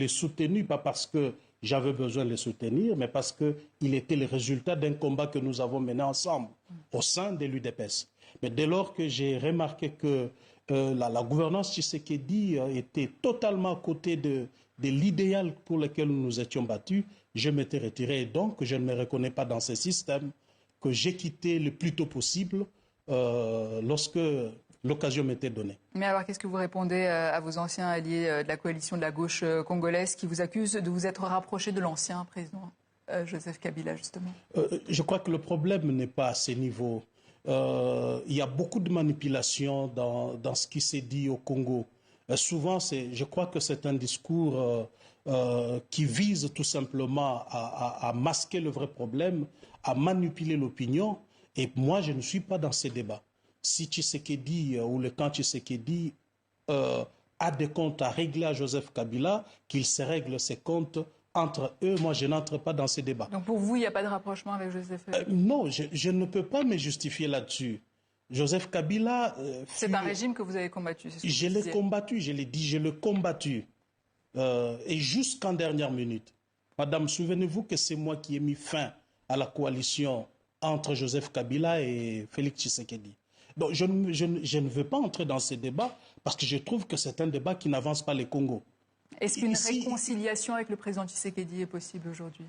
soutenu, pas parce que j'avais besoin de le soutenir, mais parce qu'il était le résultat d'un combat que nous avons mené ensemble au sein de l'UDPS. Mais dès lors que j'ai remarqué que la gouvernance Tshisekedi était totalement à côté de l'idéal pour lequel nous nous étions battus, je m'étais retiré. Et donc, je ne me reconnais pas dans ce système que j'ai quitté le plus tôt possible lorsque l'occasion m'était donnée. Mais alors, qu'est-ce que vous répondez à vos anciens alliés de la coalition de la gauche congolaise qui vous accusent de vous être rapprochés de l'ancien président Joseph Kabila, justement? Je crois que le problème n'est pas à ces niveaux. Il y a beaucoup de manipulation dans ce qui s'est dit au Congo. Souvent, je crois que c'est un discours qui vise tout simplement à masquer le vrai problème, à manipuler l'opinion. Et moi, je ne suis pas dans ces débats. Si Tshisekedi ou le camp Tshisekedi a des comptes à régler à Joseph Kabila, qu'il se règle ses comptes entre eux. Moi, je n'entre pas dans ces débats. Donc pour vous, il n'y a pas de rapprochement avec Joseph Kabila? Non, je ne peux pas me justifier là-dessus. Joseph Kabila... c'est un régime que vous avez combattu, c'est ce que je l'ai combattu, je l'ai dit, je l'ai combattu. Et jusqu'en dernière minute. Madame, souvenez-vous que c'est moi qui ai mis fin à la coalition entre Joseph Kabila et Félix Tshisekedi. Donc je ne veux pas entrer dans ces débats parce que je trouve que c'est un débat qui n'avance pas les Congo. Est-ce qu'une réconciliation avec le président Tshisekedi est possible aujourd'hui?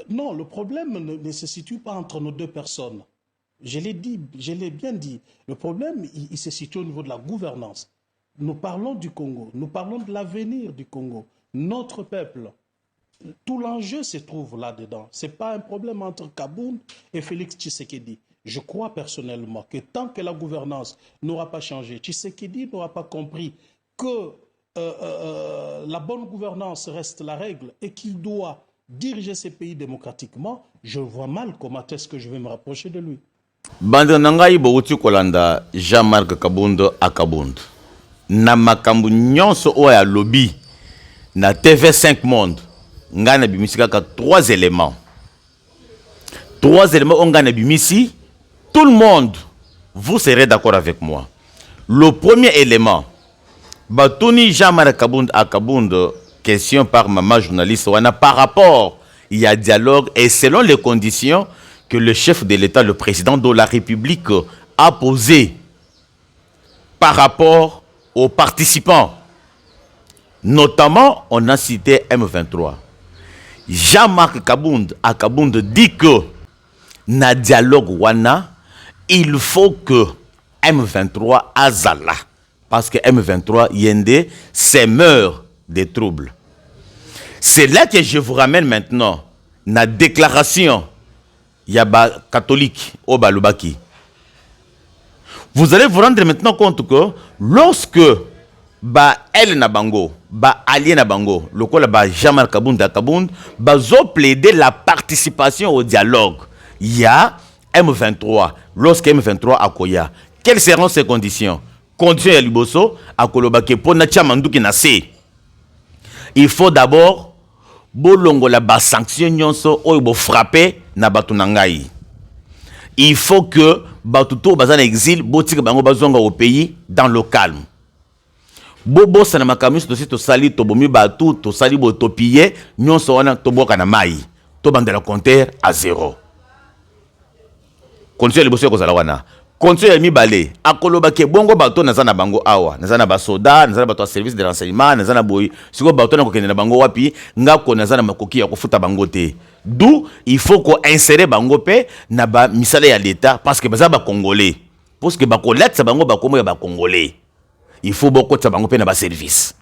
Non, le problème ne se situe pas entre nos deux personnes. Je l'ai dit, je l'ai bien dit. Le problème, il se situe au niveau de la gouvernance. Nous parlons du Congo, nous parlons de l'avenir du Congo, notre peuple. Tout l'enjeu se trouve là-dedans. Ce n'est pas un problème entre Kabound et Félix Tshisekedi. Je crois personnellement que tant que la gouvernance n'aura pas changé, Tshisekedi n'aura pas compris que la bonne gouvernance reste la règle et qu'il doit diriger ces pays démocratiquement, je vois mal comment est-ce que je vais me rapprocher de lui. Bande nangai bouti kolanda Jean-Marc Kabound à Kabound. Na makambu nyonso o ya lobby na TV5 Monde. Ngana bimisi kaka 3 éléments. 3 éléments on ngana bimisi. Tout le monde, vous serez d'accord avec moi. Le premier élément, Batoni Jean-Marc Kabound à Kabound, question par maman journaliste, on a par rapport, il y a dialogue et selon les conditions que le chef de l'État, le président de la République a posées par rapport aux participants. Notamment, on a cité M23. Jean-Marc Kabound à Kabound dit que na dialogue wana, il faut que M23 azala. Parce que M23 yende semeur des troubles. C'est là que je vous ramène maintenant la déclaration Yaba catholique au Balubaki. Vous allez vous rendre maintenant compte que lorsque elle na bango, allié na bango, le quoi là Jean-Marc Kabound à Kabound, zo plaider la participation au dialogue. Il y a M23. Lorsque M23 a koya, quelles seront ces conditions? Conditions ya liboso a kolobake pona chamanduki na se. Il faut d'abord bolongo la ba sanction nyonso oyo bo frapper na batu nangai. Il faut que batu to bazana exil botika bango bazonga au pays dans le calme. Bobo sana makamis to sito sali to bomi batu to sali bo to piller nyonso wana to boka na mai. To bandela compteur à 0. Condition liboso ko zala wana. Condition ya mibale akoloba ke bongo bato nazana bango awa, nazana ba soda, nazana bato service de renseignement, nazana boy. Siko bato na ko kende na bango wapi, ngako nazana makoki ya kofuta bango te. D'où il faut ko insérer bango pe na ba misala ya l'état parce que baza ba congolais. Parce que ba kolata bango ba komo ya ba congolais. Il faut beaucoup de bango pe na ba service.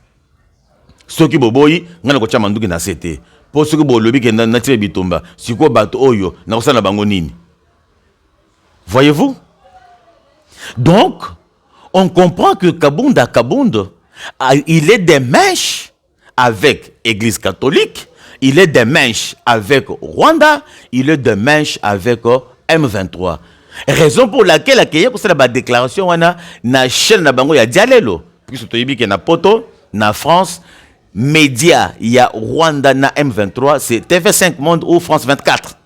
Soki boboyi ngana ko chama nduki na sete. Pour ce que bo lobi ke na tibe bitumba, siko bato oyo na ko sana bango nini. Voyez-vous? Donc, on comprend que Kabound à Kabound, il est des mèches avec l'Église catholique, il est des mèches avec Rwanda, il est des mèches avec M23. Raison pour laquelle il y a la déclaration na chaîne na bango ya dialelo, puisque tu dis que na poto, na France, média, il y a Rwanda na M23, c'est TV5 Monde ou France 24.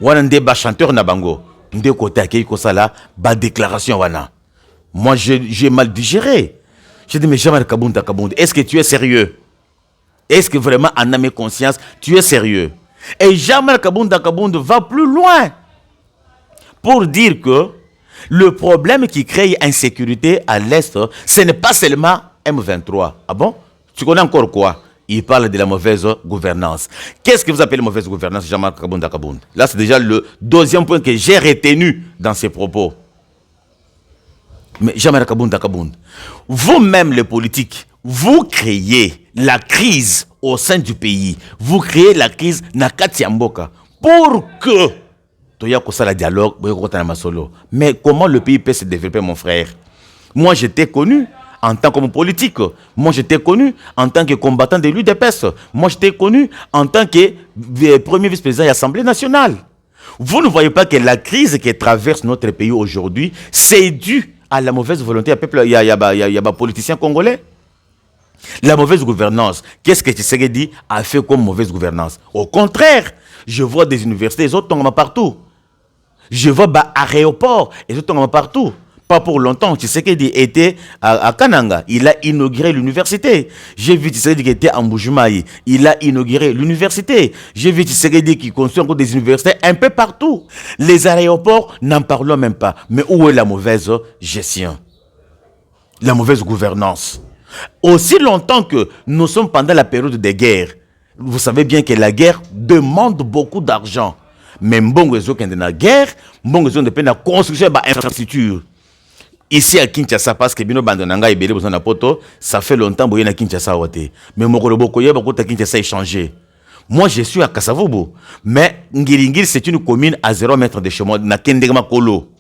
Wana ndeba chanteur na bango. De côté à qui ça ba déclaration wana. Moi j'ai mal digéré. J'ai dit mais Jean-Marc Kabound à Kabound, est-ce que tu es sérieux? Est-ce que vraiment en âme et conscience tu es sérieux? Et Jean-Marc Kabound à Kabound va plus loin pour dire que le problème qui crée insécurité à l'est, ce n'est pas seulement M23. Ah bon? Tu connais encore quoi? il parle de la mauvaise gouvernance. Qu'est-ce que vous appelez mauvaise gouvernance, Jean-Marc Kabunda Kabound? Là, c'est déjà le deuxième point que j'ai retenu dans ses propos. Mais Jean-Marc Kabunda Kabound, vous-même les politiques, vous créez la crise au sein du pays. Vous créez la crise Nakati Mboka pour que tu aies un dialogue. Mais comment le pays peut se développer, mon frère? Moi, j'étais connu en tant que politique. Moi, j'étais connu en tant que combattant de l'UDPS. Moi, j'étais connu en tant que premier vice-président de l'Assemblée nationale. Vous ne voyez pas que la crise qui traverse notre pays aujourd'hui, c'est dû à la mauvaise volonté du peuple. Il y a des politiciens congolais. La mauvaise gouvernance, qu'est-ce que Tshisekedi a fait comme mauvaise gouvernance? Au contraire, je vois des universités, les autres tombent partout. Je vois des aéroports, les autres tombent partout. Pas pour longtemps, Tshisekedi était à Kananga, il a inauguré l'université. J'ai vu Tshisekedi qui était à Mbujimayi, il a inauguré l'université. J'ai vu Tshisekedi qui construit encore des universités un peu partout. Les aéroports, n'en parlons même pas. Mais où est la mauvaise gestion? La mauvaise gouvernance. Aussi longtemps que nous sommes pendant la période de guerre, vous savez bien que la guerre demande beaucoup d'argent. Mais Mbongo Ezo qui est dans la guerre, Mbongo Ezo dépend de la construction de l'infrastructure. Ici à Kinshasa, parce que Bino Bandonanga et Bélé Bozana Poto, ça fait longtemps que Kinshasa a été. Mais Mokolo Koye, Kinshasa a changé. Moi, je suis à Kassavobo. Mais Ngiringiri, c'est une commune à 0 mètre de chez moi, na Kendegma Kolo.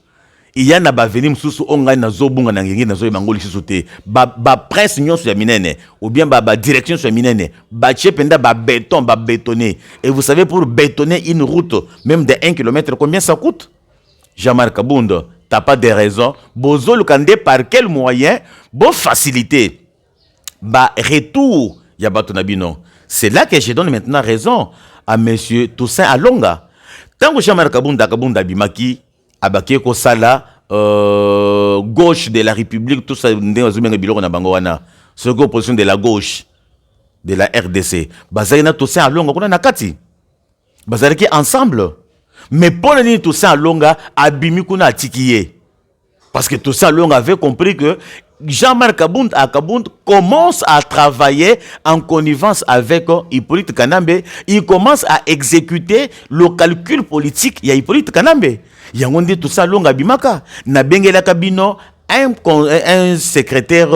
Il y a un avenue qui est na zobunga na ngingi na zo mangoli sisute ba presse nyon sur minene ou bien ba direction sur minene ba chependa ba béton ba bétonner. Et vous savez, pour bétonner une route même de 1 km, combien ça coûte? Jean-Marc Kabunda, t'as pas de raison. Bozo Lukande, par quel moyen bon faciliter ba retour ya batonabino? C'est là que je donne maintenant raison à monsieur Toussaint Alonga. Tant que Jean-Marc Kabunda bimaki Abaké Kosala, gauche de la République, tout ça, c'est l'opposition de la gauche de la RDC. Bazarina Toussaint Alonga, on a nakati. Bazariki ensemble. Mais pour nous, Toussaint Alonga, abimi kuna atikiye. Parce que Toussaint Alonga avait compris que Jean-Marc Kabunda commence à travailler en connivence avec Hippolyte Kanambe. Il commence à exécuter le calcul politique. Il y a Hippolyte Kanambe. Il y a un tout ça longa bimaka. Na bengela kabino un secrétaire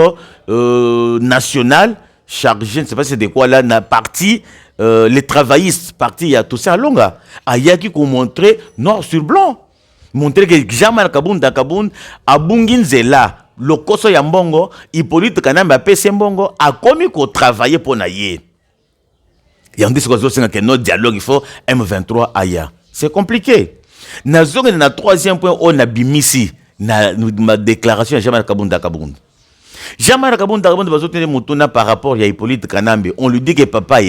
national chargé, je ne sais pas c'est de quoi là, na parti les travaillistes, parti il y a tout ça longa. Ayaki ko montrer noir sur blanc. Montrer que Jean-Marc Kabunda a bunginzela le koso ya mbongo, Hippolyte Kanambe a pese mbongo, a commis qu'on travailler pour naïe. Il y a un discours que notre dialogue, il faut M23 aya. C'est compliqué. Na zone na troisième point, on a bimisi na ma déclaration de Jean-Marc Kabunda. Jean-Marc Kabunda par rapport à Hippolyte Kanambe, on lui dit que papa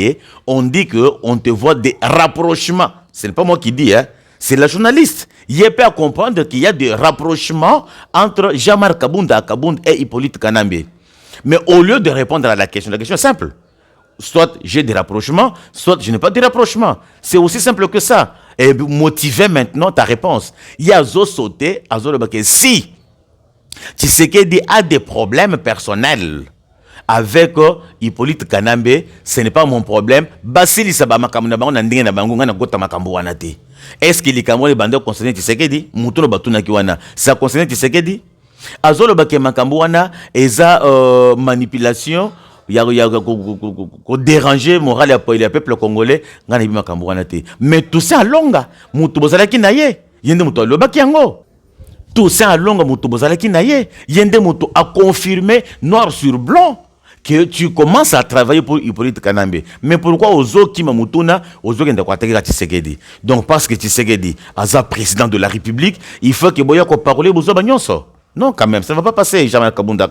on dit que on te voit des rapprochements. Ce n'est pas moi qui dis, hein. C'est la journaliste. Il peut à comprendre qu'il y a des rapprochements entre Jean-Marc Kabunda et Hippolyte Kanambe. Mais au lieu de répondre à la question est simple. Soit j'ai des rapprochements, soit je n'ai pas de rapprochements. C'est aussi simple que ça. Et motiver maintenant ta réponse. Il y a zo sauté, à zo le baquet. Si Tshisekedi a des problèmes personnels avec Hippolyte Kanambe, ce n'est pas mon problème. Basili Sabama Kamunaba, on a ndé na bango, on a gota makambo wanate. Est-ce qu'il y a des bandits concernés Tshisekedi? Moutono batuna kiwana. Ça concerne Tshisekedi? Azolo baké makambo wana, eza manipulation. Il y a déranger moral le peuple congolais. Mais tout ça longa, mutu bozala ki naye, yende mutu loba kiango. Tout ça longa mutu bozala ki naye, yende mutu a confirmé noir sur blanc que tu commences à travailler pour Hippolyte Kanambe. Mais pourquoi ozo ki mamutuna, ozo kende kwa tagera Tshisekedi? Donc parce que Tshisekedi aza président de la République, il faut que boya ko parler bozo banyonso. Non quand même, ça ne va pas passer Jean-Marc Kabunda.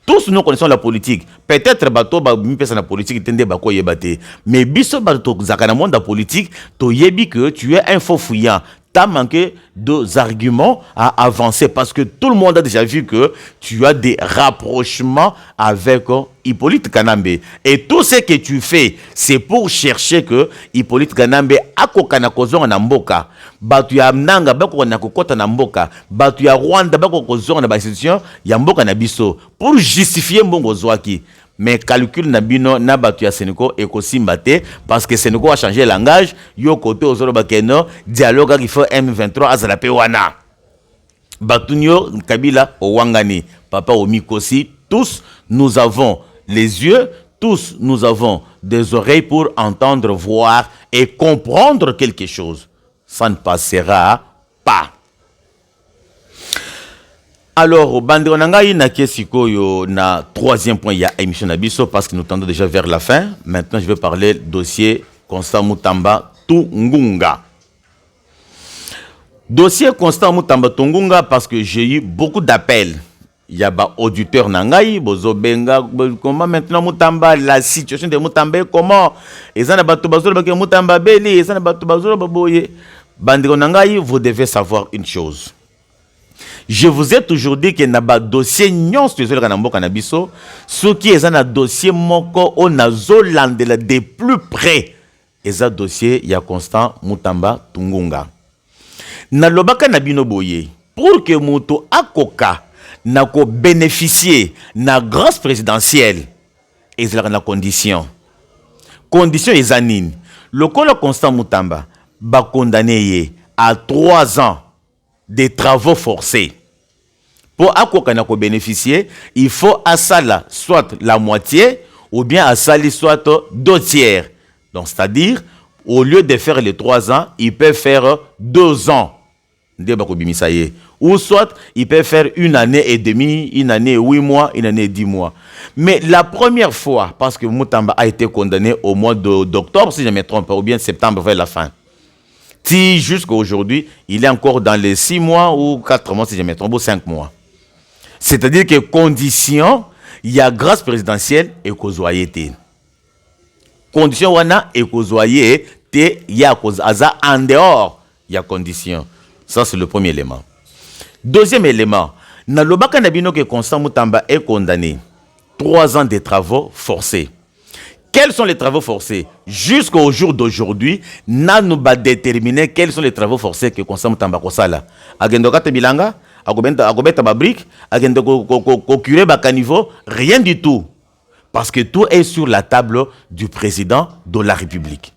Tous nous connaissons la politique. Peut-être bateau personne la politique tende bako yebate. Mais biso bateau zakana monde la politique, to yebi que tu es un faux fouillant. T'as manqué deux arguments à avancer parce que tout le monde a déjà vu que tu as des rapprochements avec Hippolyte Kanambe. Et tout ce que tu fais, c'est pour chercher que Hippolyte Kanambe a kokana kozonga na mboka. Batu ya mnanga bako na kokota na mboka. Batu ya Rwanda bako kozonga na institution ya mboka na biso. Pour justifier mbongo zwaki. mais calcul nabino na batu ya Sénégal et Kosimbate parce que Sénégal a changé le langage. Yo côté aux autres bakeno dialogue qui fait M23 azalape wana. Batunyo Kabila au Wangani, Papa au Mikosi, tous nous avons les yeux, tous nous avons des oreilles pour entendre, voir et comprendre quelque chose. Ça ne passera pas. Alors, Banderonangaï na kesiko na troisième point, il y a émission Nabiso parce que nous tendons déjà vers la fin. Maintenant, je vais parler dossier Constant Mutamba Tungunga. Dossier Constant Mutamba Tungunga parce que j'ai eu beaucoup d'appels. Il y a des auditeurs Nangaï, Bozo Benga, comment maintenant Mutamba, la situation de Mutamba, comment? Et ça n'a pas tout bazolo, Mutamba Beli, et ça n'a pas tout bazolo, Baboye. Banderonangaï, vous devez savoir une chose. Je vous ai toujours dit qu'il y a un dossier non sur le cannabis. Ce qui est un dossier moko on a zolandela de plus près. Et un dossier il y a Constant Mutamba Tungunga. Na lobaka na bino boye pour que moto akoka na ko bénéficier na grâce présidentielle et c'est la condition. Condition est anine. Le col Constant Mutamba ba condamné à 3 ans de travaux forcés. Pour à bénéficier, il faut à ça soit la moitié ou bien à ça soit 2 tiers. Donc, c'est-à-dire, au lieu de faire les 3 ans, il peut faire 2 ans. Ou soit, il peut faire 1 année et demie, 1 année et 8 mois, 1 année et 10 mois. Mais la première fois, parce que Mutamba a été condamné au mois d'octobre, si je ne me trompe pas, ou bien septembre vers la fin. Si jusqu'à aujourd'hui, il est encore dans les 6 mois ou 4 mois, si je me trompe, ou 5 mois. C'est-à-dire que condition, il y a grâce présidentielle et qu'auzoyé. Condition, wana et qu'auzoyé, il y a en dehors, il y a condition. Ça, c'est le premier élément. Deuxième élément, na lobaka nabino que Constant Mutamba est condamné 3 ans de travaux forcés. Quels sont les travaux forcés? Jusqu'au jour d'aujourd'hui, nous va déterminer quels sont les travaux forcés que Constant Mutamba kosala. Agendoka te bilanga, agobeta ba brique, agendo curé ba caniveau, rien du tout. Parce que tout est sur la table du président de la République.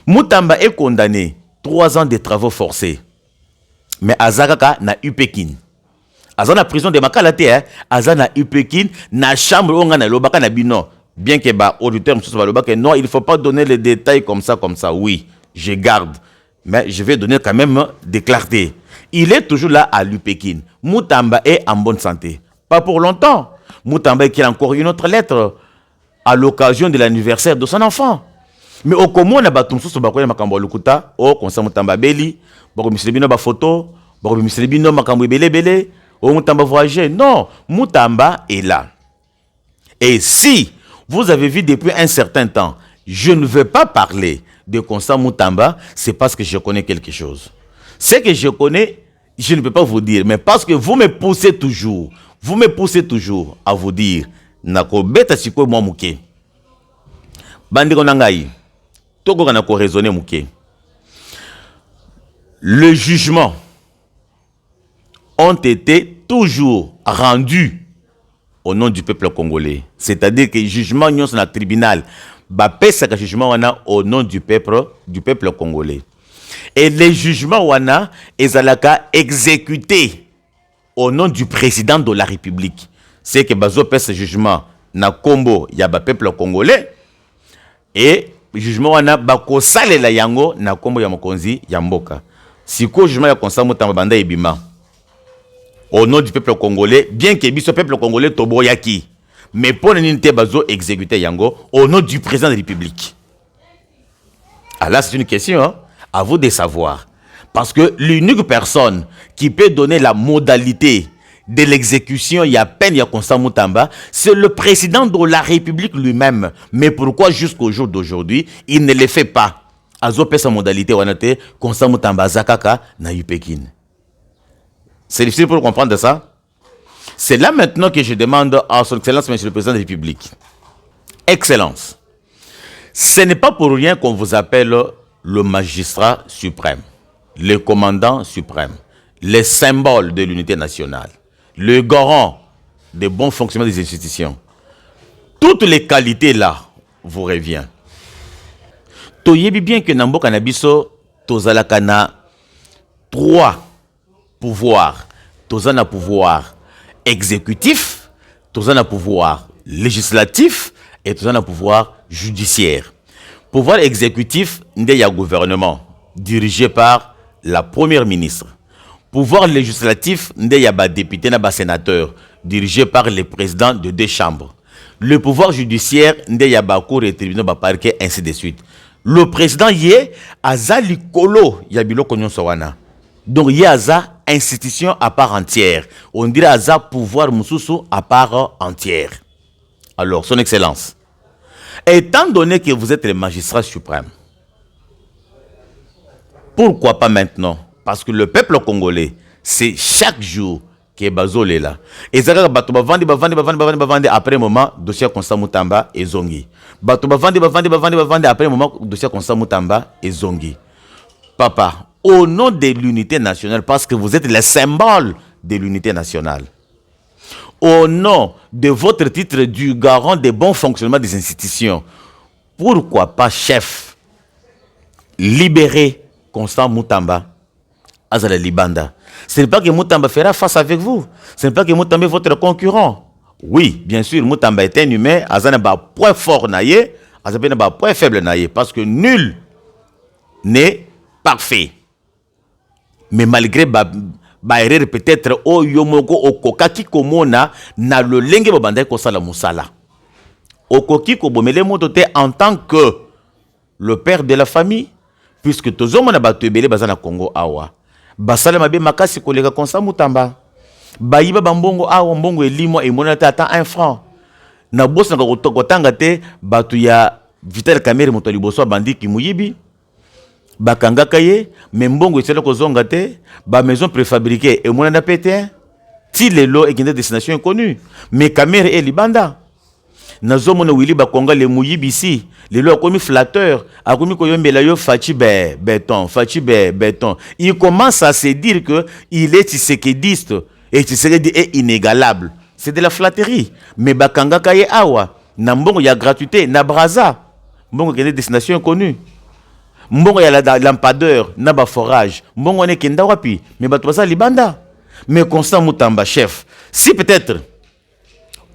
Mutamba est condamné 3 ans de travaux forcés. Mais Azakaka na upekin. Azana prison de Makalate, Azana upekin, na chambre onga na lobaka na bino. Bien que bah auditeur non, il ne faut pas donner les détails comme ça. Oui, je garde. Mais je vais donner quand même des clartés. Il est toujours là à l'UPEKIN. Mutamba est en bonne santé. Pas pour longtemps. Mutamba écrit encore une autre lettre à l'occasion de l'anniversaire de son enfant. Mais au commun, on a battu sur Bakoya Makambo Lukuta, au Conseil Mutamba Beli, Bako Miselebino ba photo, Bako Miselebino Makambo Bele, au Mutamba voyager. Non, Mutamba est là. Et si vous avez vu depuis un certain temps, je ne veux pas parler de Constant Mutamba, c'est parce que je connais quelque chose. Ce que je connais, je ne peux pas vous dire, mais parce que vous me poussez toujours à vous dire, Nako beta siko moi muke. Bandiko nangai, toko kanako raisonner muke. Le jugement ont été toujours rendus au nom du peuple congolais. C'est-à-dire que le jugement dans le tribunal, le jugement au nom du peuple congolais. Et les jugements wana ezalaka exécutés au nom du président de la République. C'est que bazo pèse ce jugement na kombo ya ba peuple congolais et jugement wana bako salela yango na kombo ya mokonzi ya mboka. Siko jugement ya Constant Mutamba banda ebima au nom du peuple congolais, bien que le peuple congolais toboyaki, mais pour ne pas bazo exécuter yango au nom du président de la République. Alors c'est une question, hein, à vous de savoir. Parce que l'unique personne qui peut donner la modalité de l'exécution, il y a peine, il y a Constant Mutamba, c'est le président de la République lui-même. Mais pourquoi jusqu'au jour d'aujourd'hui, il ne le fait pas? Azo pe sa modalité, wanate, Constant Mutamba zakaka na yupekin. C'est difficile pour comprendre ça. C'est là maintenant que je demande à son Excellence, Monsieur le Président de la République. Excellence, ce n'est pas pour rien qu'on vous appelle le magistrat suprême, le commandant suprême, le symbole de l'unité nationale, le garant des bons fonctionnements des institutions. Toutes les qualités là vous reviennent. Toyebi bien que Nambo Kanabiso, Tozalakana, 3 pouvoirs. Tozana pouvoir exécutif, Tozana pouvoir législatif et Tozana pouvoir judiciaire. Pouvoir exécutif, il y a gouvernement dirigé par la première ministre. Pouvoir législatif, il y a député et sénateur dirigé par le président de 2 chambres. Le pouvoir judiciaire, il y a cour et tribunal, parquet, ainsi de suite. Le président y est Azali Kolo, Yabilo Konyon Sawana. Donc, il y a Aza institution à part entière. On dirait Aza pouvoir Moussoussou à part entière. Alors, son excellence, étant donné que vous êtes le magistrat suprême, pourquoi pas maintenant? Parce que le peuple congolais, c'est chaque jour qui est basolé là. Et ça va après un moment, dossier Constant Moutamba et Zongi. Après un moment, dossier Constant Moutamba et Zongi. Papa, au nom de l'unité nationale, parce que vous êtes le symbole de l'unité nationale, au nom de votre titre du garant des bons fonctionnements des institutions, pourquoi pas, chef, libérer Constant Moutamba Azala Libanda? Ce n'est pas que Moutamba fera face avec vous. Ce n'est pas que Moutamba est votre concurrent. Oui, bien sûr, Moutamba est un humain. Azana ba point fort naïe, Azana ba point faible naïe, parce que nul n'est parfait. Mais malgré ba erreur peut-être o yomoko okokaki komona na le lenge babanda ko sala musala. Okoki ko bomele motote en tant que le père de la famille, puisque tozomona bato ebele bazana Congo awa. Basala mabe makasi kolega Constant Moutamba. Bayiba bambongo awa mbongo elimo e monata ata 1 franc. Na boss na kotanga te batu ya Vital Kamerhe moto liboso bandi ki muyibi. Bakanga kaye membongo etela kozonga te ba maison préfabriquée et monana pété. Ti lelo et kende destination inconnue. Mais Kamerhe et Libanda. Nazomona wili bakonga le muyibi ici. Lelo akomi flatteur, akomi koyombela yo fachi béton. Il commence à se dire que il est tshisekidiste et Tshisekedi est inégalable. C'est de la flatterie. Mais bakanga kaye awa, na mbongo ya gratuité, na braza. Mbongo kende destination inconnue. Mbongo ya la lampadeur, na ba forage. Mbongo ne kenda wapi, mais batwasa Libanda. Mais Constant Moutamba, chef, si peut-être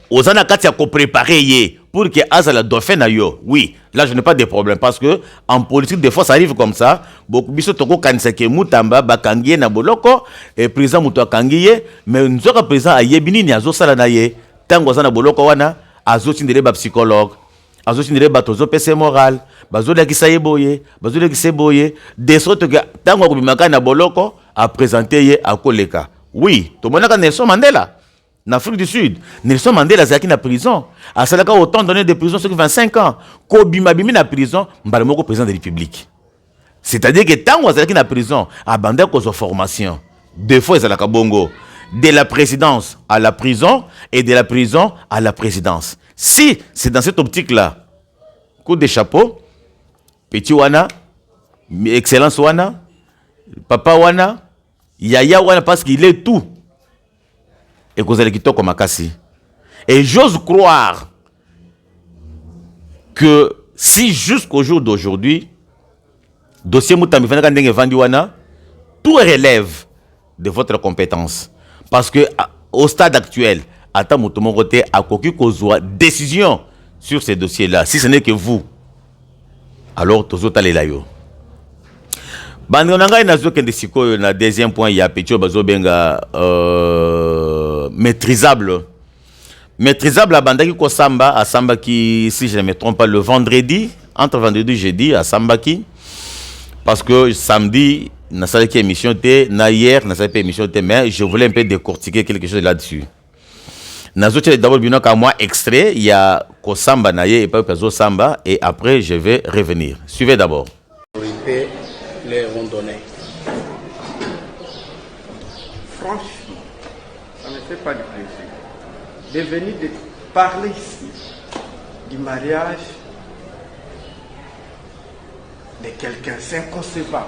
Ozana Katia ko préparé pour que Azala dauphin na yo. Oui, là je n'ai pas de problème parce que en politique des fois ça arrive comme ça. Beaucoup biso toko kanisa ke Moutamba bakangiye na boloko et président Moutou kangiye mais nzoka président ayebini ni azo sala na ye. Tango Ozana boloko wana azo tindele ba psychologue, azo tindele ba tozo PC moral, bazo la kisaye boye, bazo la kisaye boye de sorte que tango ko bimaka na boloko a présenter ye a koleka. Oui, to monaka Nelson Mandela. En Afrique du Sud, Nelson Mandela est en prison. À cela autant donné de prison sur 25 ans. Kobima bimi na prison, mbalemoko président de la République. C'est-à-dire que tant qu'on est en prison, abandonné cause formation. 2 fois ils ont bongo. De la présidence à la prison et de la prison à la présidence. Si c'est dans cette optique-là, coup de chapeau, petit wana, excellence wana, papa wana, yaya wana parce qu'il est tout. Et que vous allez quitter comme Makassi. Et j'ose croire que si jusqu'au jour d'aujourd'hui, dossier Moutamba Vandiwana, tout relève de votre compétence. Parce que au stade actuel, Ata Moutomogote a coquille kozwa décision sur ces dossiers-là. Si ce n'est que vous, alors tous autres allez là. Bandonanga inazo kende siko na deuxième point ya Petio Bazobenga maîtrisable à bandaki ko samba à Sambaki, si je ne me trompe pas, le vendredi, entre vendredi et jeudi à Sambaki, parce que samedi n'a pas qui émission té, na hier n'a pas émission té, mais je voulais un peu décortiquer quelque chose là-dessus. Nazo d'abord bien qu'à moi extrait, il y a ko samba naie et pas peso samba et après je vais revenir. Suivez d'abord. Les randonnées. Franchement, ça ne me fait pas de plaisir de venir de parler ici du mariage de quelqu'un. C'est inconcevable.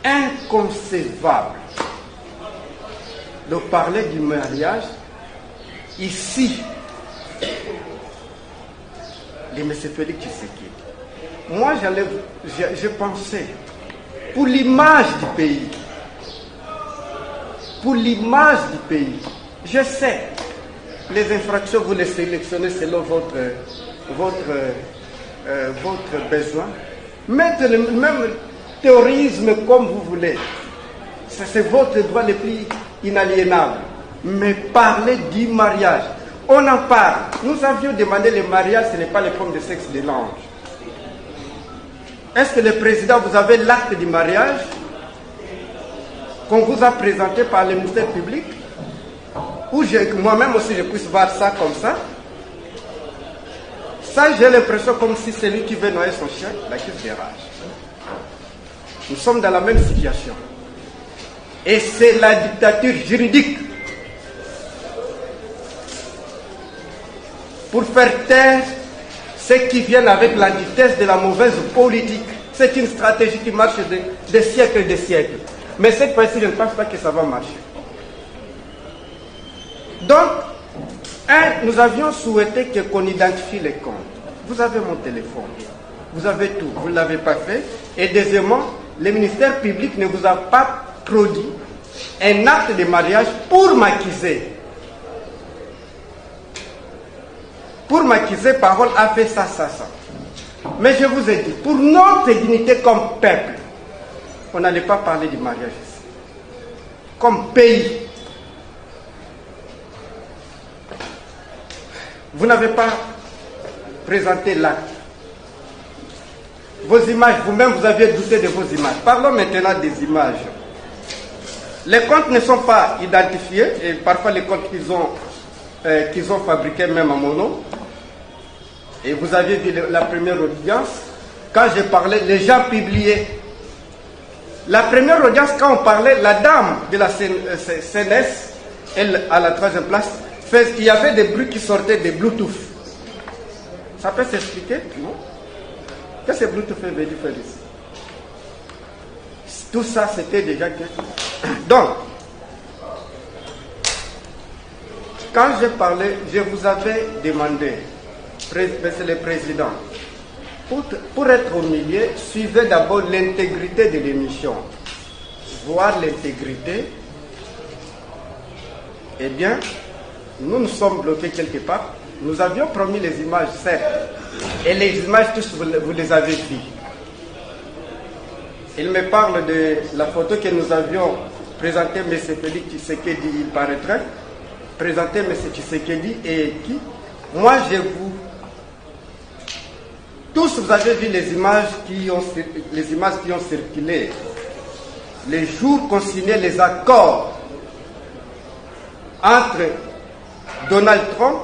Inconcevable de parler du mariage ici de M. Félix Tshisekedi. Moi, je pensais, pour l'image du pays, je sais, les infractions, vous les sélectionnez selon votre besoin. Mettez le même terrorisme comme vous voulez. C'est votre droit le plus inaliénable. Mais parler du mariage, on en parle. Nous avions demandé le mariage, ce n'est pas les formes de sexe de l'ange. Est-ce que le président, vous avez l'acte du mariage qu'on vous a présenté par le ministère public? Ou moi-même aussi je puisse voir ça comme ça? Ça, j'ai l'impression comme si c'est lui qui veut noyer son chien, la crise des rages. Nous sommes dans la même situation. Et c'est la dictature juridique. Pour faire taire ceux qui viennent avec l'antithèse de la mauvaise politique. C'est une stratégie qui marche des siècles et des siècles. Mais cette fois-ci, je ne pense pas que ça va marcher. Donc, nous avions souhaité qu'on identifie les comptes. Vous avez mon téléphone. Vous avez tout. Vous ne l'avez pas fait. Et deuxièmement, le ministère public ne vous a pas produit un acte de mariage pour m'accuser. Pour m'accuser, Parole a fait ça. Mais je vous ai dit, pour notre dignité comme peuple, on n'allait pas parler du mariage ici. Comme pays, vous n'avez pas présenté l'acte. Vos images, vous-même, vous aviez douté de vos images. Parlons maintenant des images. Les comptes ne sont pas identifiés, et parfois les comptes qu'ils ont fabriqués même à mon nom. Et vous aviez vu la première audience, quand j'ai parlé, les gens publiaient. La première audience, quand on parlait, la dame de la CNS, elle, à la 3e place, il y avait des bruits qui sortaient des Bluetooth. Ça peut s'expliquer, non? Qu'est-ce que Bluetooth veut dire, Félix? Tout ça, c'était déjà que... Donc, quand j'ai parlé, je vous avais demandé, Monsieur le Président, pour être au milieu, suivez d'abord l'intégrité de l'émission. Voir l'intégrité, eh bien, nous sommes bloqués quelque part. Nous avions promis les images, certes, et les images, tous, vous les avez vues. Il me parle de la photo que nous avions présentée, M. Félix Tshisekedi, il paraîtrait, présenter M. Tshisekedi et qui? Moi, je vous... Tous, vous avez vu les images qui ont circulé. Les jours qu'on signait les accords entre Donald Trump,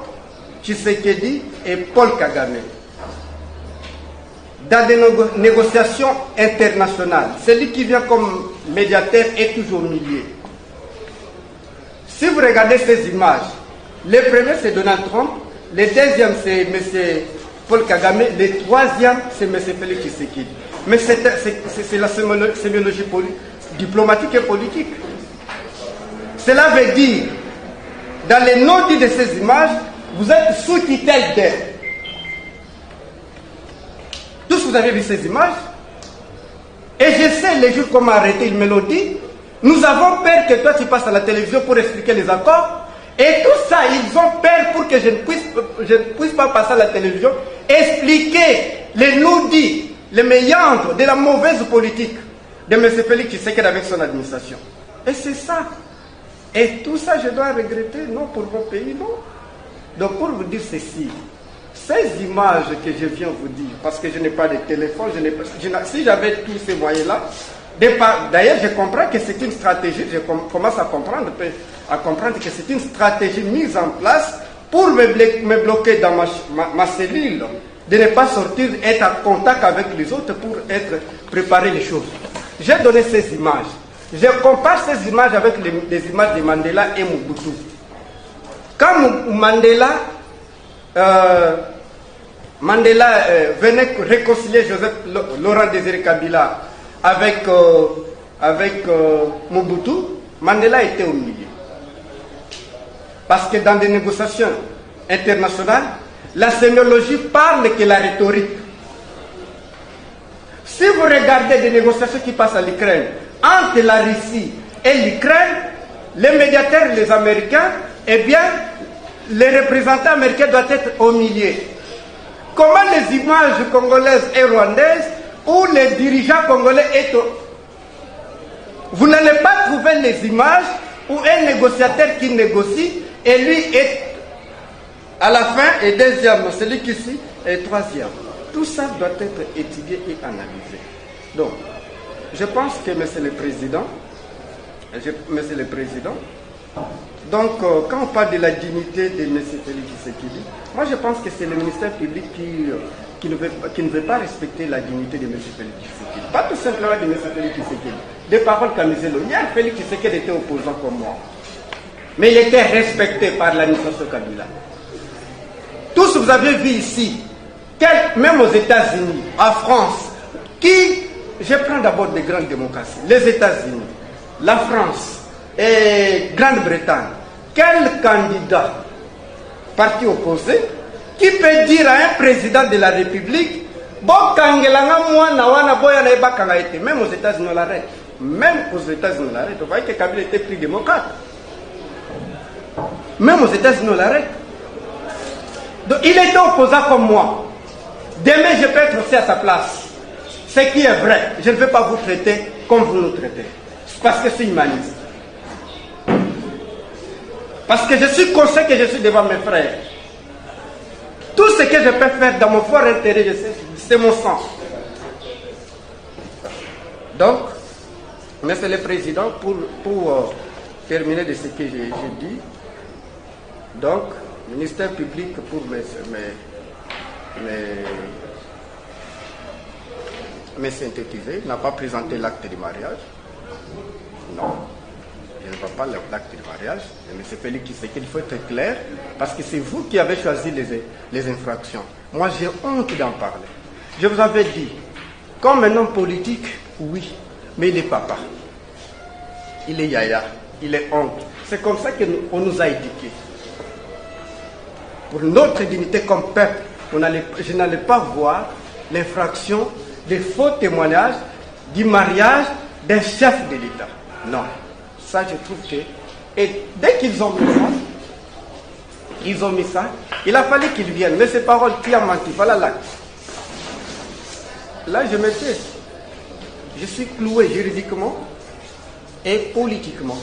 Tshisekedi et Paul Kagame. Dans des négociations internationales, celui qui vient comme médiateur est toujours au milieu. Si vous regardez ces images, le premier c'est Donald Trump, le deuxième c'est M. Paul Kagame, le troisième c'est M. Félix Tshisekedi. Mais c'est la sémiologie diplomatique et politique. Cela veut dire, dans les non-dits de ces images, vous êtes sous tutelle d'elle. Tous vous avez vu ces images. Et je sais les jours qu'on m'a arrêté, il me l'ont dit. Nous avons peur que toi tu passes à la télévision pour expliquer les accords. Et tout ça, ils ont peur pour que je ne puisse pas passer à la télévision, expliquer les non-dits, les méandres de la mauvaise politique de M. Félix Tshisekedi avec son administration. Et c'est ça. Et tout ça, je dois regretter, non pour mon pays, non. Donc pour vous dire ceci, ces images que je viens vous dire, parce que je n'ai pas de téléphone, si j'avais tous ces moyens-là, d'ailleurs je comprends que c'est une stratégie, je commence à comprendre que c'est une stratégie mise en place pour me bloquer dans ma cellule, de ne pas sortir, être en contact avec les autres pour préparer les choses. J'ai donné ces images. Je compare ces images avec les images de Mandela et Mobutu. Quand Mandela venait réconcilier Laurent Désiré Kabila avec Mobutu, Mandela était au milieu. Parce que dans des négociations internationales, la sémiologie parle que la rhétorique. Si vous regardez des négociations qui passent à l'Ukraine, entre la Russie et l'Ukraine, les médiateurs, les Américains, eh bien, les représentants américains doivent être au milieu. Comment les images congolaises et rwandaises, où les dirigeants congolais sont... Vous n'allez pas trouver les images où un négociateur qui négocie, et lui est à la fin, et deuxième, celui qui ici est troisième. Tout ça doit être étudié et analysé. Donc, je pense que, Monsieur le Président, donc quand on parle de la dignité de M. Félix Tshisekedi, moi je pense que c'est le ministère public qui ne veut pas respecter la dignité de M. Félix Tshisekedi. Pas tout simplement de M. Félix Tshisekedi. Des paroles Kamizelo. Hier, Félix Tshisekedi était opposant comme moi. Mais il était respecté par l'administration Kabila. Tous vous avez vu ici, même aux États-Unis, en France, je prends d'abord des grandes démocraties, les États-Unis, la France et Grande-Bretagne, quel candidat, parti opposé, qui peut dire à un président de la République, même aux États-Unis on l'arrête, même aux États-Unis on l'arrête, vous voyez que Kabila était plus démocrate, même aux États-Unis on l'arrête. Donc il était opposant comme moi. Demain je peux être aussi à sa place. Ce qui est vrai, je ne vais pas vous traiter comme vous nous traitez. Parce que c'est humaniste. Parce que je suis conscient que je suis devant mes frères. Tout ce que je peux faire dans mon fort intérêt, je sais, c'est mon sang. Donc, Monsieur le Président, pour terminer de ce que j'ai dit, donc, ministère public pour me synthétiser, n'a pas présenté l'acte du mariage. Non, je ne vois pas l'acte du mariage. M. Félix Tshisekedi, il faut être clair, parce que c'est vous qui avez choisi les infractions. Moi, j'ai honte d'en parler. Je vous avais dit, comme un homme politique, oui, mais il est papa. Il est yaya, il est honte. C'est comme ça qu'on nous a éduqués. Pour notre dignité comme peuple, je n'allais pas voir l'infraction des faux témoignages du mariage d'un chef de l'État. Non. Ça, je trouve que... Et dès qu'ils ont mis ça, il a fallu qu'ils viennent. Mais ces paroles, qui a menti? Voilà l'acte. Là, je me tais. Je suis cloué juridiquement et politiquement.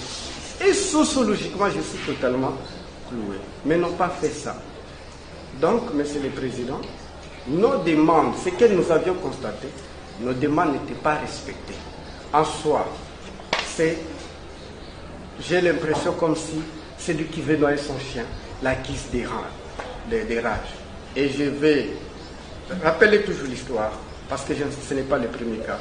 Et sociologiquement, je suis totalement cloué. Mais n'ont pas fait ça. Donc, Monsieur le Président, nos demandes, ce que nous avions constaté, nos demandes n'étaient pas respectées. En soi, j'ai l'impression comme si celui qui veut noyer son chien l'acquise des rages. Et je vais rappeler toujours l'histoire, parce que ce n'est pas le premier cas.